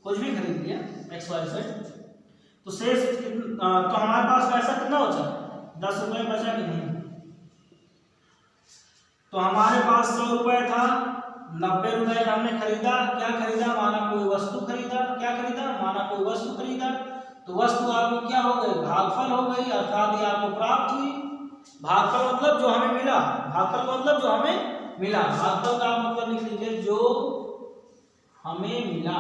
कुछ भी खरीद लिया XYZ। तो शेष तो हमारे पास पैसा कितना बचा, 10 रुपए बचा कि नहीं। तो हमारे पास 100 रुपए था, 90 रुपए का हमने खरीदा। क्या खरीदा, माना कोई वस्तु खरीदा। क्या खरीदा, माना कोई वस्तु खरीदा। तो वस्तु आपको क्या हो गई, भागफल हो गई, अर्थात ये आपको प्राप्त हुई। भागफल मतलब जो हमें मिला, भागफल मतलब जो हमें मिला। भागफल का मतलब लिख लीजिए जो हमें मिला।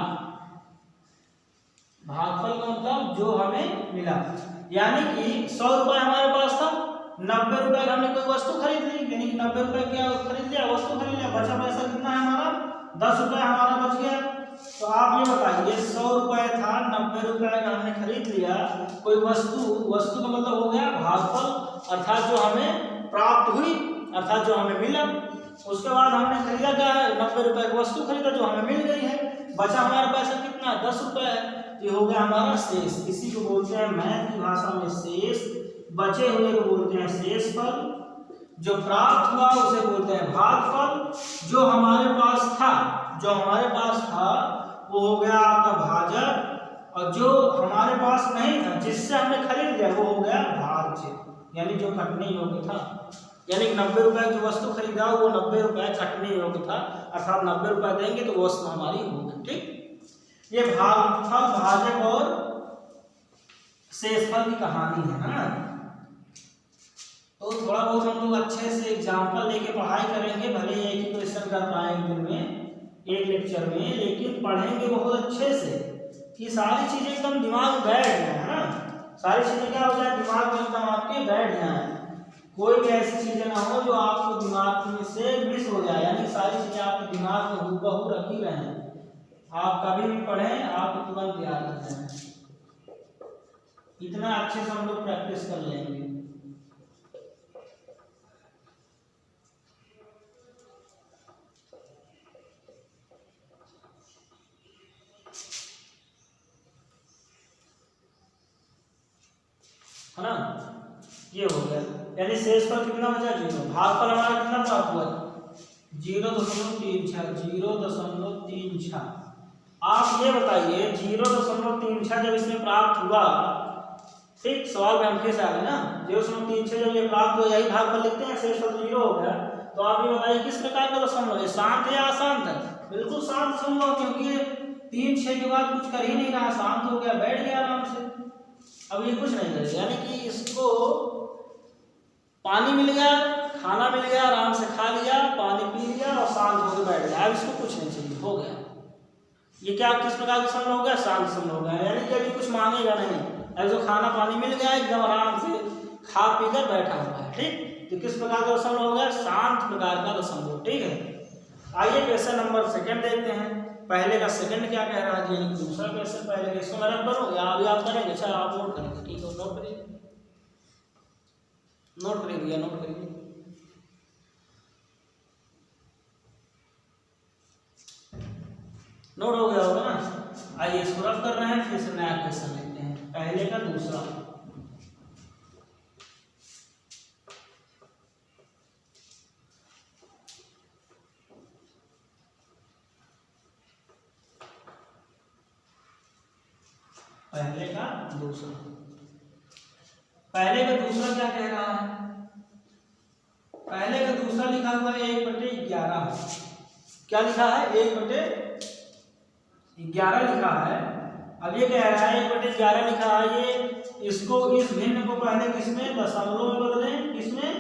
भागफल का मतलब जो हमें मिला, यानी कि 100 रुपए हमारे पास था, 90 रुपए का हमने कोई वस्तु खरीद ली, यानी कि 90 रुपए क्या खरीद लिया, वस्तु खरीद लिया, बचा पैसा कितना है हमारा 10 रुपए हमारा बच गया। तो आप ये बताइए 100 रुपए था, 90 रुपए का हमने खरीद लिया कोई वस्तु, वस्तु का मतलब हो गया भागफल, अर्थात जो हमें प्राप्त हुई, अर्थात जो हमें मिला। उसके बाद हमने खरीदा क्या है, 90 रुपए की वस्तु खरीदा जो हमें मिल गई है, बचा हमारा पैसा कितना 10 रुपए है, ये हो गया हमारा शेष। इसी को बोलते हैं मैथ की भाषा में शेष, बचे हुए को बोलते हैं शेष फल, जो प्राप्त हुआ उसे बोलते हैं भागफल, जो हमारे पास था, जो हमारे पास था वो हो गया आपका भाजक, और जो हमारे पास नहीं था जिससे हमने खरीद लिया वो हो गया भाज्य, यानी जो कटने योग्य था। यानी 90 रुपए की जो वस्तु खरीदा वो 90 रुपए कटने योग्य था, अर्थात 90 रुपए देंगे तो वो वस्तु हमारी होगी। ठीक, ये भागफल, भाजक और शेषफल की कहानी है ना। तो थोड़ा बहुत हम लोग अच्छे से एग्जाम्पल लेके पढ़ाई करेंगे, भले ही एक ही क्वेश्चन कर पाए एक दिन में, एक लेक्चर में, लेकिन पढ़ेंगे बहुत अच्छे से कि सारी चीजें एकदम दिमाग में बैठ जाए, है ना। सारी चीजें क्या हो जाए, दिमाग में एकदम आपके बैठ जाए, कोई भी ऐसी चीजें ना हो जो आपको दिमाग में से मिस हो जाए, यानी सारी चीजें आपके दिमाग में हूबहू रखी रहें, आप कभी भी पढ़ें आपको तुरंत याद आ जाए। इतना अच्छे से हम लोग प्रैक्टिस कर लेंगे। है ना, ये हो गया, यानी शेषफल कितना बचा 0, भागफल हमारा कितना प्राप्त हुआ 0.36, 0.36। आप ये बताइए 0.36 जब इसमें प्राप्त हुआ, ठीक, सवाल में हम फिर से आ गए ना, 0.36 जब ये प्राप्त हुआ, यही भागफल लिखते हैं, शेषफल 0 हो गया। तो आप ये बताइए किस प्रकार का दशमलव है, शांत है या अशांत है? बिल्कुल शांत दशमलव, क्योंकि ये 3-6 के बाद कुछ कर ही नहीं रहा, शांत हो गया, बैठ गया आराम से, अब ये कुछ नहीं करेगा। यानी कि इसको पानी मिल गया, खाना मिल गया, आराम से खा लिया, पानी पी लिया और शांत होकर बैठ गया, अब इसको कुछ नहीं चाहिए, हो गया। ये क्या किस प्रकार का दशमलव हो गया, शांत दशमलव हो गया, यानी कि अभी कुछ मांगेगा नहीं, अब जो खाना पानी मिल गया एकदम आराम से खा पी कर बैठा हुआ है। ठीक, तो किस प्रकार का दशमलव हो गया, शांत प्रकार का दशमलव। ठीक है, आइए क्वेश्चन नंबर 2 देखते हैं। पहले का सेकंड क्या कह रहा है, यानी दूसरा क्वेश्चन पहले का, इसको मैं रख करूँ या अभी आप करेंगे? अच्छा आप नोट करेंगे, ठीक है, नोट करिए, नोट करिए भैया, नोट करिए। नोट हो गया होगा ना। आइए इसको रफ कर रहे हैं, फिर से नया क्वेश्चन लेते हैं, पहले का दूसरा। पहले का दूसरा, पहले का दूसरा क्या कह रहा है, पहले का दूसरा लिखा हुआ है 1/11, क्या लिखा है 1/11 लिखा है। अब ये कह रहा है 1/11 लिखा है, ये इसको, इस भिन्न को पहले किसमें, दशमलव में बदलें, किसमें,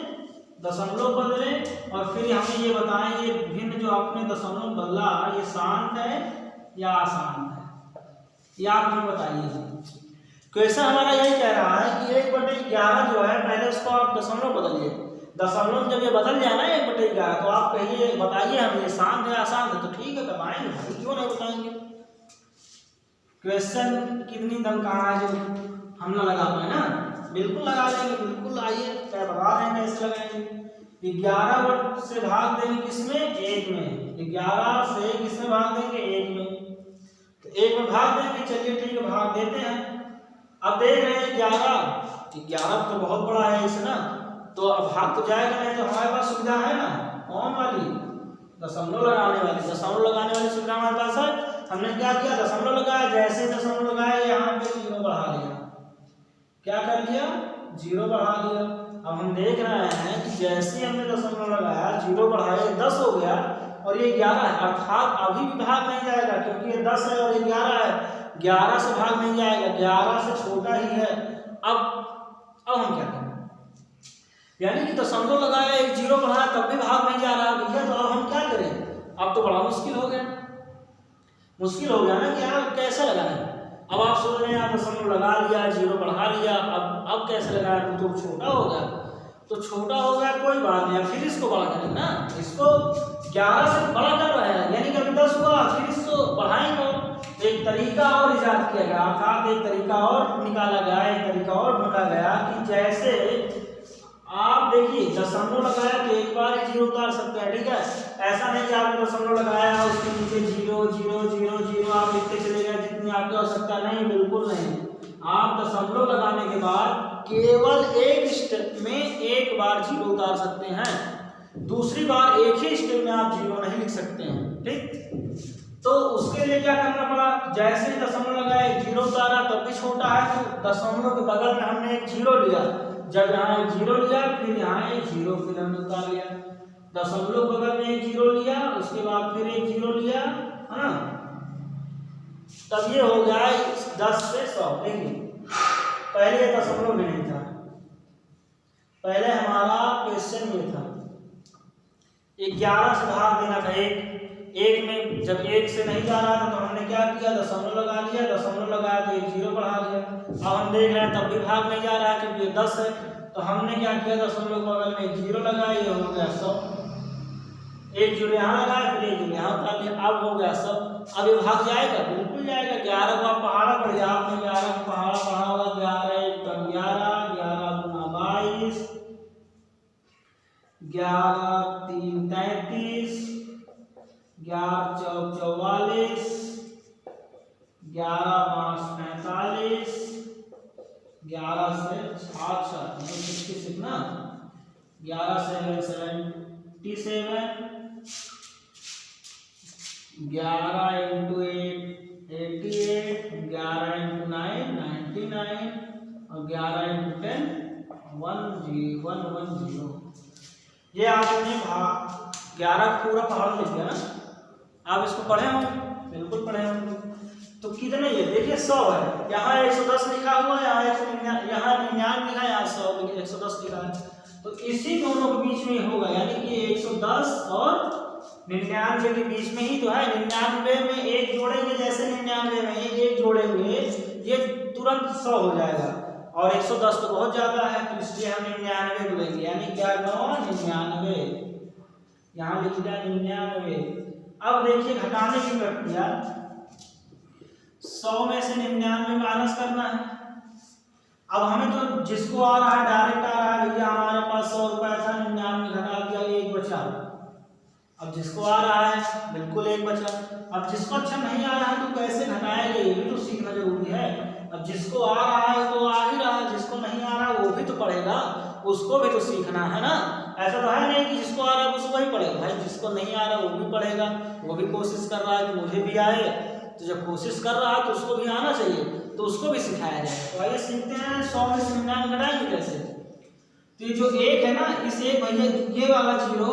दशमलव बदलें, और फिर हमें ये बताएं ये भिन्न जो आपने दशमलव बदला ये शांत है या अशांत है, ये आप हमें बताइए। क्वेश्चन हमारा यही कह रहा है कि 1/11 जो है, पहले उसको आप दशमलव बदलिए, दशमलव जब ये बदल जाए ना 1/11, तो आप कहिए, बताइए हमें ये शांत है अशांत है, तो ठीक है बताएंगे, क्यों नहीं बताएंगे। क्वेश्चन कितनी दम कहाँ है जो हम ना लगा पाए ना, बिल्कुल लगा देंगे, बिल्कुल। आइए क्या बता रहे हैं कैसे लगाएंगे। 11 से भाग देंगे किसमें, 1 में, 11 से किसमें भाग देंगे, 1 में, तो 1 में भाग देंगे। चलिए ठीक है, भाग देते हैं। अब देख रहे हैं 11 तो बहुत बड़ा है इसे ना, तो अब भाग तो जाएगा नहीं, तो हमारे पास सुविधा है ना, कौन वाली, दशमलव लगाने वाली, दशमलव लगाने वाली सुविधा हमारे पास है। हमने क्या किया, दशमलव लगाया, जैसे दशमलव लगाया यहाँ पे 0 बढ़ा दिया, क्या कर लिया, 0 बढ़ा दिया। अब हम देख रहे हैं कि जैसे हमने दशमलव लगाया, 0 बढ़ाया, 10 हो गया, और ये 11 है, अर्थात अभी भी भाग नहीं जाएगा, क्योंकि ये 10 है और ये 11 है, 11 से भाग नहीं जाएगा, 11 से छोटा ही है। अब हम क्या करें, यानी कि दशमलव लगाया, एक 0 बढ़ाया, तब भी भाग नहीं जा रहा भैया, तो अब हम क्या करें, अब तो बड़ा मुश्किल हो गया, मुश्किल हो गया ना कि यार कैसे लगाएं। अब आप सोच रहे हैं आप दशमलव लगा लिया, जीरो बढ़ा लिया, अब कैसे लगाया, तो छोटा हो गया। तो छोटा हो गया कोई बात नहीं, फिर इसको बड़ा करेंगे ना, इसको 11 से बड़ा कर रहा है, यानी कि अभी 10 हुआ, फिर इसको बढ़ाएंगे। एक तरीका और इजाद किया गया, अर्थात एक तरीका और निकाला गया, एक तरीका और ढूंढा गया कि जैसे आप देखिए दशमलव लगाया तो एक बार ही जीरो उतार सकते हैं, ठीक है। ऐसा नहीं कि आपने दशमलव लगाया उसके नीचे 0 0 0 0 आप लिखते चले गए जितनी आपकी आवश्यकता, नहीं, बिल्कुल नहीं। आप दशमलव लगाने के बाद केवल एक स्टेप में एक बार जीरो उतार सकते हैं, दूसरी बार एक ही स्टेप में आप जीरो नहीं लिख सकते हैं, ठीक। तो उसके लिए क्या करना पड़ा, जैसे ही दशमलव लगाया एक जीरो उतारा, तब भी छोटा है तो दशमलव के बगल में हमने एक जीरो लिया, जब यहाँ एक जीरो लिया फिर यहाँ एक जीरो फिर हमने उतार लिया, दशमलव बगल में एक जीरो लिया, उसके बाद फिर एक जीरो लिया, है ना, तब ये हो गया 10 से 100। देखिए पहले दशमलव में नहीं था, पहले हमारा क्वेश्चन ये था 11 से भाग देना था, एक में जब एक से नहीं जा रहा था तो हमने क्या किया, दशमलव लगा लिया, दशमलव लगाया तो एक जीरो बढ़ा दिया। अब हम देख रहे हैं तब भी भाग नहीं जा रहा है क्योंकि ये 10 है, तो हमने क्या किया, दशमलव बगल में एक जीरो लगाया, ये हो गया 100, एक जीरो यहाँ लगाया फिर एक जीरो यहाँ उतार लिया, अब हो गया 100। अब ये भाग जाएगा, बिल्कुल जाएगा। 11 को आप पहाड़ा पड़ गया, आपने 11 को पहाड़ा पढ़ा होगा, 11 1 11, 11 गुना 22, 11 3 33, 11 4 44, 11 5 45, 11 से 66 ना, 11 7 77, 11 into 8 88, 11 into 9 99 और 11 into 10 110। ये आपने 11 पूरा पहाड़ लिख दिया ना, आप इसको पढ़े होंगे, बिल्कुल पढ़े होंगे। तो कितने, ये देखिए 100 है, यहाँ 110 लिखा हुआ है, यहाँ 99 लिखा है, यहाँ 100 110 लिखा है, तो इसी दोनों के बीच में होगा, यानी कि 110 और 99 के बीच में ही तो है। 99 में एक जोड़ेंगे, जैसे 99 में एक जोड़ेंगे ये तुरंत 100 हो जाएगा, और 110 तो बहुत ज्यादा है, तो इसलिए हम 99 बोलेंगे, यानी क्या 99, यहाँ लिख दिया 99। अब देखिए घटाने की प्रक्रिया, 100 में से 99 माइनस करना है। अब हमें तो जिसको आ रहा है डायरेक्ट आ रहा है, भैया हमारे पास 100 रुपया था, 99 घटा दिया, एक बचा। अब जिसको आ रहा है बिल्कुल एक बचा। अब जिसको अच्छा नहीं आ रहा है तो कैसे घटाएंगे, ये भी तो सीखना जरूरी है। अब जिसको आ रहा है तो आ ही रहा है, जिसको नहीं आ रहा है वो भी तो पढ़ेगा, उसको भी तो सीखना है ना। ऐसा तो है नहीं कि जिसको आ रहा है उसको ही पढ़ेगा, भाई जिसको नहीं आ रहा है वो भी पढ़ेगा, वो भी कोशिश कर रहा है कि मुझे भी आए, तो जब कोशिश कर रहा है तो उसको भी आना चाहिए, तो उसको भी सिखाया जाए। तो आइए सीखते हैं 100 में से 99 घटाएंगे कैसे। तो ये जो एक है ना, इस एक भैया ये वाला जीरो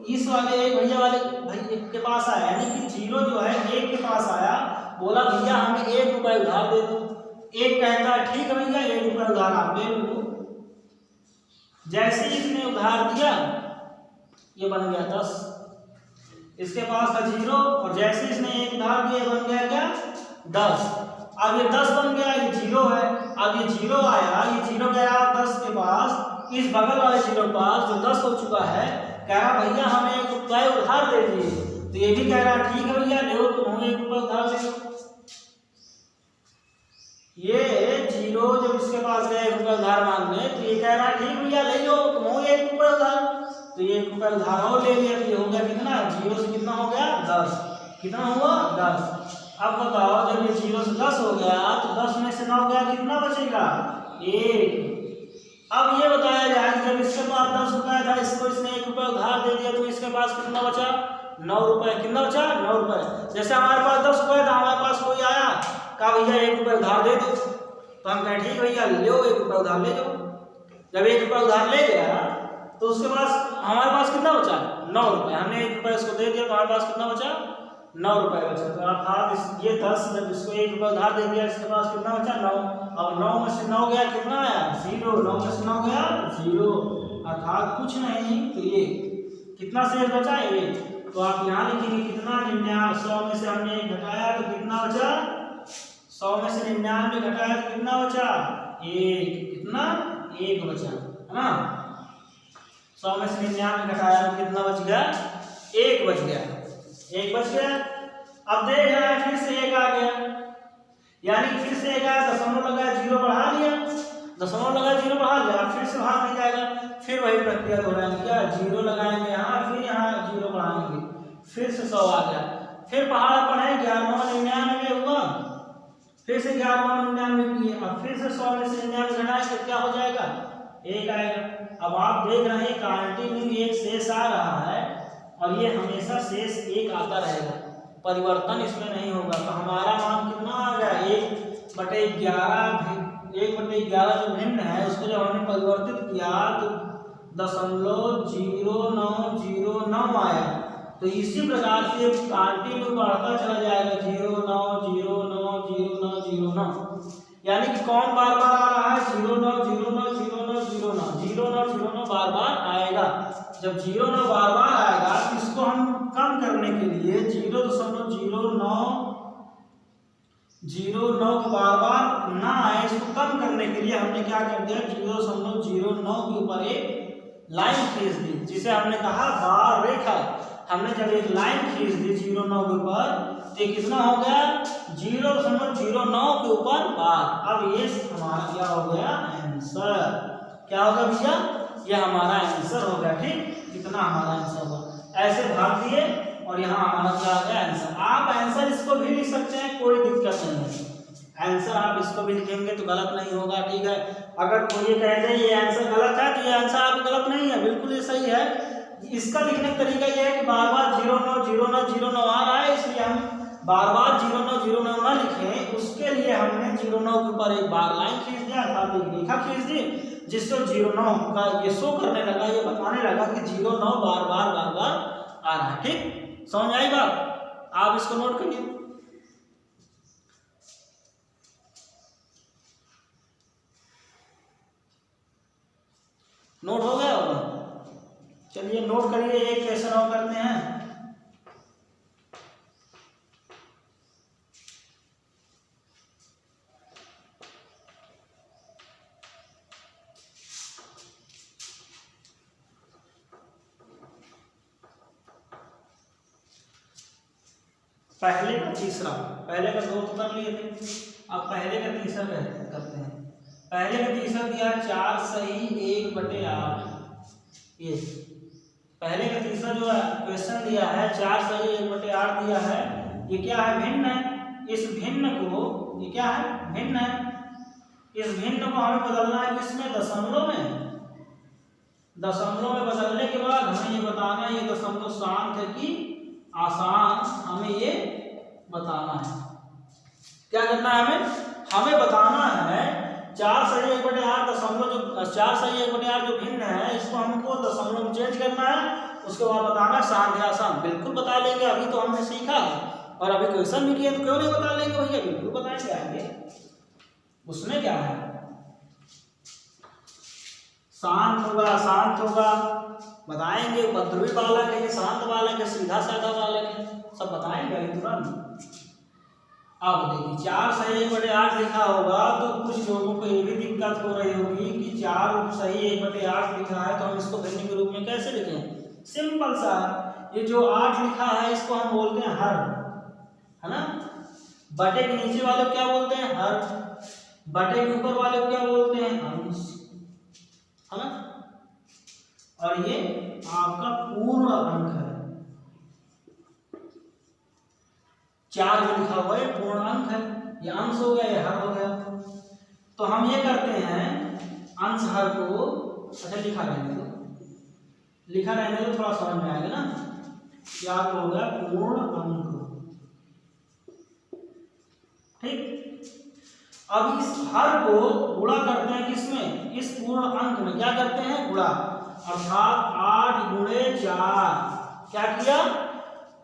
इस वाले एक भैया वाले भाई के पास आया, यानी कि जीरो जो है एक के पास आया, बोला भैया हमें 1 रुपये उधार दे दो। एक कहता है ठीक है भैया 1 रुपये उधार आप ले लो। जैसे इसने उधार दिया ये बन गया 10, इसके पास था जीरो, और जैसे इसने एक उधार दिया बन गया क्या 10। अब ये 10 बन गया, ये जीरो है, अब ये जीरो आया, ये जीरो गया 10 के पास, इस बगल वाले जीरो के पास जो 10 हो चुका है, कह रहा भैया हमें 1 रुपये उधार दे दिए। तो ये भी कह रहा ठीक है भैया लो, तुम हमें 1 रुपये उधार दे दो। ये जीरो जब इसके पास गया 1 रुपये उधार मांगने, तो ये कह रहा ठीक भैया ले लो तुम हो 1 रुपये उधार। तो ये 1 रुपये उधार और ले लिया, तो ये हो गया कितना, जीरो से कितना हो गया 10, कितना हुआ 10। अब बताओ जब ये जीरो से 10 हो गया तो 10 में से 9 गया, कितना बचेगा 1। अब ये बताया जाए जब इसके पास 10 रुपये था, इसको इसने 1 रुपये उधार दे दिया, तो इसके पास कितना बचा 9 रुपये। कितना बचा 9 रुपये। जैसे हमारे पास 10 रुपये था, हमारे पास कोई आया कहा भैया 1 रुपये उधार दे दो, तो हम कहें ठीक भैया लो 1 रुपये उधार ले जाओ। जब 1 रुपये उधार ले गया तो उसके पास हमारे पास कितना बचा 9 रुपये। हमने 1 रुपये इसको दे दिया तो हमारे पास कितना बचा 9 रुपये बचा। तो अर्थात ये 10 जब इसको 1 रुपये उधार दे दिया, इसके पास कितना बचा 9। अब 9 में से 9 गया कितना आया 0, 9 में से 9 गया 0, अर्थात कुछ नहीं। तो ये कितना शेष बचा 1। तो आप यहाँ लिखेंगे कितना 99, 100 में से हमने 1 घटाया तो कितना बचा 100 में से 99 घटाया तो कितना बचा? 1। कितना? 1 बचा, है ना। 100 में से 99 घटाया तो कितना बच गया? 1 बच गया। 1 बच गया। अब देख रहे हैं फिर से 1 आ गया, यानी कि फिर से 1 आया, दशमलव लगाया, 0 बढ़ा लिया, दशमलव लगाया, 0 बढ़ा लिया, फिर से भाग नहीं जाएगा, फिर वही प्रक्रिया दोहराएंगे। क्या? 0 लगाएंगे यहाँ, फिर यहाँ 0 बढ़ाएंगे, फिर से 100 आ गया। फिर पहाड़ पर है 1199 हुआ, फिर से 1199 किए, अब फिर से 100 में से 99 घटाए तो क्या हो जाएगा? 1 आएगा। अब आप देख रहे हैं कंटिन्यू एक शेष आ रहा है और ये हमेशा शेष 1 आता रहेगा, परिवर्तन इसमें नहीं होगा। तो हमारा मान कितना आ गया? 1/11। 1/11 जो भिन्न है उसको जब हमने परिवर्तित किया तो 0.0909 आया। तो इसी प्रकार से कंटिन्यू बढ़ता चला जाएगा, 0.9090909, यानी कि कौन बार बार आ रहा है? 0.9090909 बार बार आएगा। जब 0.9 बार बार आएगा तो इसको हम कम करने के लिए 0.0909 को बार बार ना आए, इसको कम करने के लिए हमने क्या कर दिया? 0.09 के ऊपर एक लाइन खींच दी, जिसे हमने कहा बार रेखा। हमने जब एक लाइन खींच दी 0.9 के ऊपर तो कितना हो गया? 0.09 के ऊपर बार। अब ये हमारा क्या हो गया? आंसर। क्या होगा भैया? ये हमारा आंसर हो गया। ठीक, कितना हमारा आंसर होगा। ऐसे भाग दिए और यहाँ हमारा क्या आ गया? आंसर। आप आंसर इसको भी लिख सकते हैं, कोई दिक्कत नहीं है। आंसर आप इसको भी लिखेंगे तो गलत नहीं होगा, ठीक है। अगर कोई ये कह दे ये आंसर गलत है तो ये आंसर आपका गलत नहीं है, बिल्कुल ये सही है। इसका लिखने का तरीका ये है कि बार बार 0.90909 आ रहा है, इसलिए हम बार बार 0.909 ना लिखें, उसके लिए हमने 0.9 के ऊपर एक बार लाइन खींच दिया, अर्थात एक रेखा खींच दी, जिससे 0.9 का ये शो करने लगा, ये बताने लगा कि 0.9 बार बार आ रहा है। ठीक, समझ आई बात? आप इसको नोट करिए। नोट हो गया होगा? चलिए नोट करिए, एक क्वेश्चन और करते हैं। पहले का तीसरा, पहले का 2 तो कर लिए थे, अब पहले का तीसरा करते हैं। पहले का तीसरा दिया 4 सही 1/8। ये पहले का तीसरा जो क्वेश्चन दिया है 4 सही 1/8 दिया है। ये क्या है? भिन्न है। इस भिन्न को, ये क्या है? भिन्न है। इस भिन्न को हमें बदलना है किसमें? दशमलव में। दशमलव में बदलने के बाद हमें ये बताना है ये दशमलव शांत है कि आसान, हमें ये बताना है। क्या करना है हमें? हमें बताना है 4 सही 1/8 दशमलव जो 4 सही 1/8 जो भिन्न है इसको हमको दशमलव में चेंज करना है। उसके बाद बताना शांत है आसान। बिल्कुल बता लेंगे, अभी तो हमने सीखा है और अभी क्वेश्चन भी किया तो क्यों नहीं बता लेंगे भैया? बिल्कुल बताएंगे आगे, उसमें क्या है। शांत होगा, शांत होगा, बताएंगे। उपद्रवी बालक है, शांत बालक है, सीधा साधा बालक है, सब बताएंगे अभी तुरंत। अब देखिए 4 सही 1/8 लिखा होगा तो कुछ लोगों को ये भी दिक्कत हो रही होगी कि 4 सही 1/8 लिखा है तो हम इसको भिन्न के रूप में कैसे लिखें? सिंपल सा, ये जो 8 लिखा है इसको हम बोलते हैं हर, है ना। बटे के नीचे वाले क्या बोलते हैं? हर। बटे के ऊपर वाले क्या बोलते हैं? अंश, है ना। और ये आपका पूर्ण अंक है। 4 जो लिखा हुआ है पूर्ण अंक है, ये अंश हो गया, ये हर हो गया। तो हम ये करते हैं अंश हर को, अच्छा लिखा रहने दो, लिखा रहने दो, थोड़ा समझ में आएगा ना। क्या हो गया? पूर्ण अंक। ठीक, अब इस हर को गुणा करते हैं किसमें? इस पूर्ण अंक में। क्या करते हैं? गुणा, अर्थात 8 × 4। क्या किया?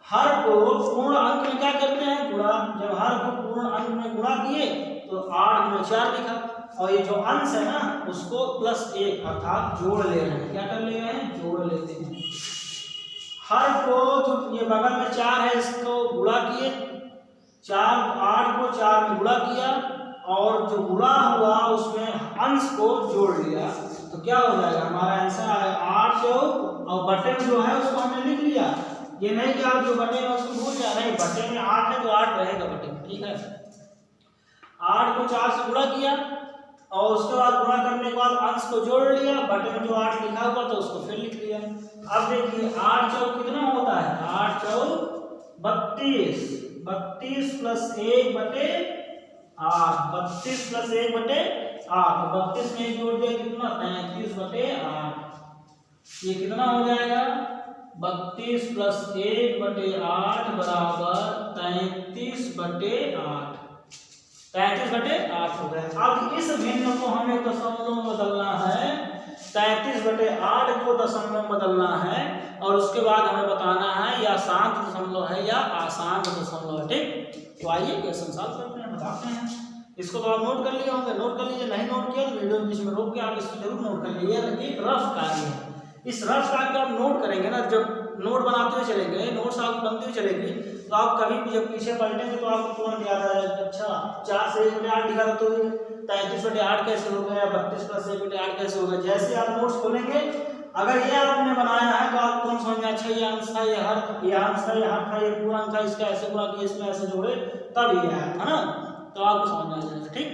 हर को पूर्ण अंक में क्या करते हैं? गुणा। जब हर को पूर्ण अंक में गुणा किए तो 8 × 4 लिखा, और ये जो अंश है ना उसको +1 अर्थात जोड़ ले रहे हैं। क्या कर ले रहे हैं? जोड़ लेते हैं। हर को जो ये बगल में 4 है इसको गुणा किए, 8 को 4 में गुणा किया और जो गुणा हुआ उसमें अंश को जोड़ लिया तो क्या हो जाएगा, हमारा आंसर आएगा 8 चौक और बटे में जो है उसको हमने लिख लिया। ये नहीं कि आप जो बटे में उसको भूल जाए, नहीं, बटे में 8 है तो 8 रहेगा बटे में, ठीक है। 8 को 4 से गुणा किया और उसके बाद गुणा करने के बाद अंश को जोड़ लिया, बटे में जो 8 लिखा हुआ तो उसको फिर लिख लिया। अब देखिए 8 चौक कितना होता है, 8 चौक 32, 32 प्लस 1 बटे 8, 32 प्लस 1 बटे 8, 32 में 1 जोड़ दिया कितना, 33 बटे 8। ये कितना हो जाएगा, 32 प्लस 1 बटे 8 बराबर 33 बटे 8, 33 बटे 8 हो गया। अब इस भिन्न को हमें दशमलव में बदलना है, 33 बटे 8 को दशमलव में बदलना है और उसके बाद हमें बताना है या शांत दशमलव है या अशांत दशमलव है, ठीक। तो आइए क्वेश्चन सॉल्व करते हैं, बताते हैं। इसको तो आप नोट कर लिए होंगे, नोट कर लीजिए, नहीं नोट किया तो वीडियो बीच में रोक के आप इसको जरूर नोट कर लीजिए। एक रफ कार्य है, इस रफ कार्य को आप नोट करेंगे ना, जब नोट बनाते हुए चलेंगे, नोट्स आप बनती हुई चलेगी तो आप कभी भी जब पीछे पलटेंगे तो आपको तुरंत याद आ जाएगा, अच्छा 4 से 1 बटे 8 लिखा था तो 33 बटे 8 कैसे हो गया, 32 प्लस 1 बटे 8 कैसे हो गया। जैसे आप नोट्स खोलेंगे अगर ये आपने बनाया है तो आप तुरंत समझ में, अच्छा ये अंश था, ये हर, ये अंश था, ये हर था, ये पूरा अंक था, इसका ऐसे गुणा किया, इसमें ऐसे जोड़े तब ये आया, है ना, तो आपको समझ में आ जाएगा, ठीक।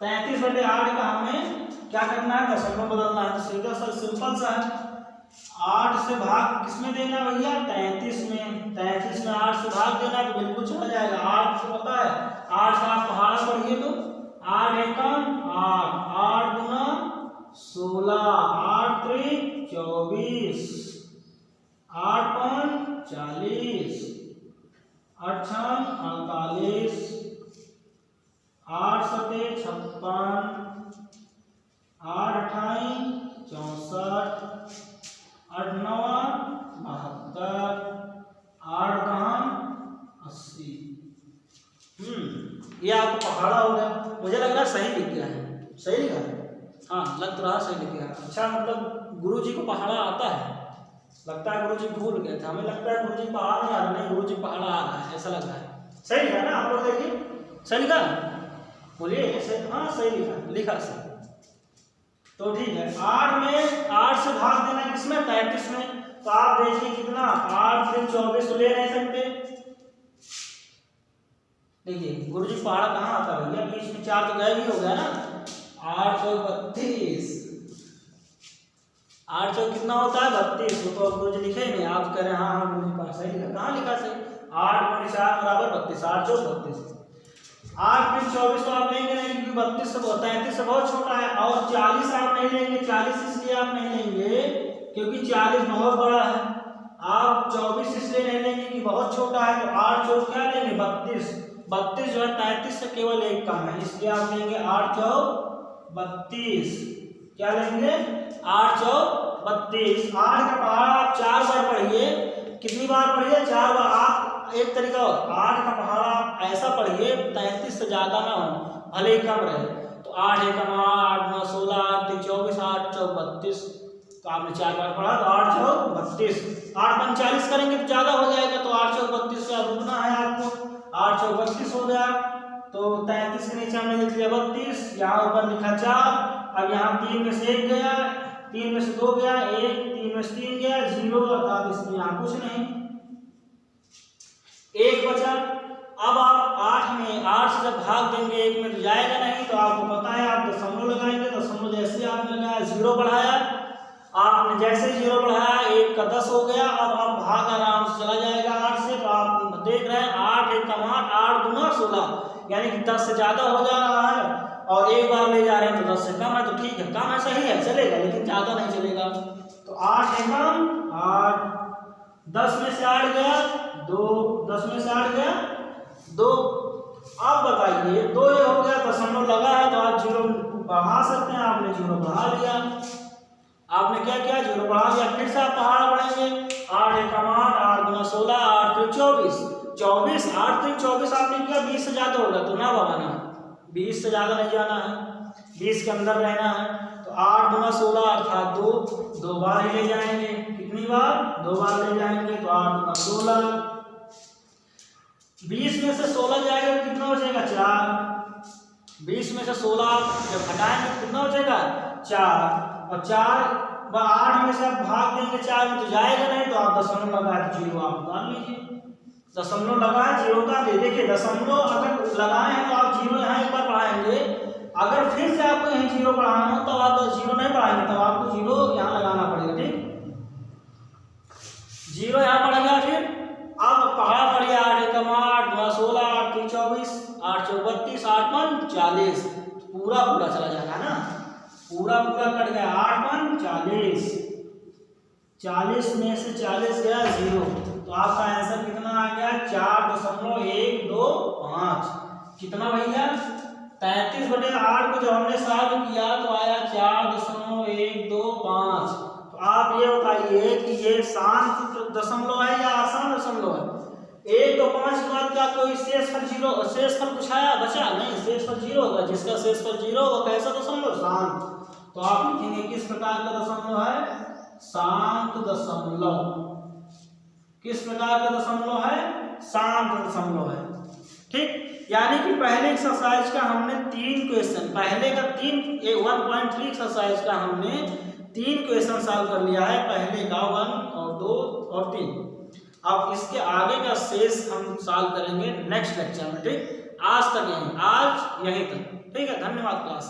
33 बटे 8 का हमें क्या करना है, दशमलव बदलना है। तो सीधा सा सिंपल सा है, 8 से भाग किसमें देना भैया, 33 में, 33 में 8 से भाग देना तो बिल्कुल चला जाएगा। 8 से पता है, 8 का आप पहाड़ा पढ़िए तो 8 एकम 8, 8 गुना 16, 8 त्रिक 24, 8 पंच 40, 8 छम 48, 8 सते 56, 8 अठाई 64, 8 नवा 72, 8 दहम 80। ये आपको पहाड़ा हो गया। मुझे लग रहा है सही लिख गया है, सही लिखा है, हाँ लग तो रहा सही लिख गया है। अच्छा, मतलब गुरुजी को पहाड़ा आता है, लगता है गुरुजी भूल गए थे, हमें लगता है गुरुजी पहाड़ नहीं आ रहा, नहीं गुरुजी पहाड़ा आ रहा है, ऐसा लग रहा है। सही लिखा ना आप लोग, देखिए सही लिखा, बोलिए हाँ सही लिखा, लिखा सही। तो ठीक है, 8 में 8 से भाग देना किसमें, 33 में, तो आप देखिए कितना, 8 से 24 तो ले नहीं सकते। देखिए गुरुजी पहाड़ा कहाँ आता है भैया, बीच में 4 तो गायब ही हो गया ना, 8 चौक 32, 8 चौक कितना होता है 32, तो गुरुजी लिखे नहीं, आप कह रहे हैं हाँ हाँ गुरुजी पहाड़ा सही लिखा, कहाँ लिखा सही, 8 × 4 बराबर 32, 8 चौक 32, 8 × 24 तो आप लेंगे नहीं क्योंकि 32 से 33 से बहुत छोटा है, और 40 आप नहीं लेंगे, 40 इसलिए आप नहीं लेंगे क्योंकि 40 बहुत बड़ा है, आप 24 इसलिए नहीं लेंगे कि बहुत छोटा है, तो 8 चौक क्या लेंगे 32, 32 जो है 33 से केवल 1 कम है, इसलिए आप लेंगे 8 चौक 32, क्या लेंगे 8 चौक 32। 8 का पहाड़ा आप 4 बार पढ़िए, कितनी बार पढ़िए 4 बार। आप एक तरीका हो, 8 का पहाड़ा आप ऐसा पढ़िए 33 से ज्यादा ना हो, भले ही कम रहे, तो 8 एकम 8, 9 16, 8 3 24, 8 चौक 32, तो आपने 4 बार पढ़ा तो 8 चौक 32, 8 पंच 40 करेंगे तो ज्यादा हो जाएगा, तो 8 चौक 32 से रुकना है आपको, 8 चौक 32 हो गया, तो 33 के नीचे हमने लिख लिया 32, यहाँ ऊपर लिखा 4, अब यहाँ 3 में से 1 गया, 3 में से 2 गया, 1, 3 में से 3 गया, 0, अर्थात इसमें यहाँ कुछ नहीं, 1 बचा। अब आप 8 में 8 से जब भाग देंगे 1 में तो जाएगा नहीं, तो आपको पता है आप दशमलव लगाएंगे, दशमलव जैसे आपने लगाया 0 बढ़ाया, आपने जैसे 0 बढ़ाया 1 का 10 हो गया, अब आप भाग आराम से चला जाएगा 8 से, तो आप देख रहे हैं 8 एकम 8, 8 दूना 16, यानी कि 10 से ज्यादा हो जा रहा है, और एक बार ले जा रहे हैं तो 10 से कम है, तो ठीक है, कम है सही है चलेगा, लेकिन ज्यादा नहीं चलेगा। तो 8 एकम 8, 10 में से 8 गया 2, 10 में से 8 गया 2। अब बताइए 2 ये हो गया, दशमलव लगा है तो आप 0 बढ़ा सकते हैं, आपने 0 बढ़ा लिया, आपने क्या किया 0 बढ़ा लिया, फिर से आप पहाड़ा बढ़ेंगे, 8 एकम 8, 8 गुना 16, 8 त्रिक 24, 24, 8 त्रिक 24 आपने किया, 20 से ज्यादा होगा तो ना बाबा ना, 20 से ज्यादा नहीं जाना है, 20 के अंदर रहना है, तो 8 दूना 16 अर्थात 2 बार ही ले जाएंगे। कितनी बार? 2 बार ले जाएंगे। तो 8 दूना 16, 20 में से 16 जाएगा तो कितना बचेगा? 4। 20 में से 16 जब घटाएंगे तो कितना बचेगा? 4। और 8 में से आप भाग देंगे 4 में तो जाएगा नहीं, तो आप दशमलव लगा 0 आप डाल लीजिए। दशमलव लगा 0 का दे। देखिए दशमलव अगर लगाए हैं तो आप 0 यहाँ एक बार बढ़ाएंगे, अगर फिर से आपको यहीं 0 बढ़ाना हो तो आप 0 नहीं बढ़ाएंगे, तब आपको 0 यहाँ लगाना पड़ेगा। ठीक, 0 यहाँ पड़ गया। फिर अब पहाड़ पड़ गया 8 एकम 8 2 16 8 3 24 8 4 32 8 5 40, पूरा चला जाएगा ना, पूरा कट गया। 8 5 40, 40 में से 40 गया 0, तो आपका आंसर कितना आ गया? 4.125। कितना भैया? 33/8 को जब हमने सॉल्व किया तो आया 4.125। तो आप ये बताइए कि ये शांत दशमलव है या आसान दशमलव है? 1 2 5 के बाद का कोई शेषफल 0, शेषफल कुछ आया बचा नहीं, शेषफल 0 होगा। जिसका शेषफल 0 होगा कैसा दशमलव? शांत। तो आप लिखेंगे किस प्रकार का दशमलव है? शांत दशमलव। किस प्रकार का दशमलव है? शांत दशमलव है। ठीक, यानी कि पहले एक्सरसाइज का हमने 3 क्वेश्चन, पहले का 1.3 एक्सरसाइज का हमने 3 क्वेश्चन सॉल्व कर लिया है। पहले का 1 और 2 और 3। अब इसके आगे का शेष हम सॉल्व करेंगे नेक्स्ट लेक्चर में। ठीक, आज यहीं तक। ठीक है, धन्यवाद क्लास।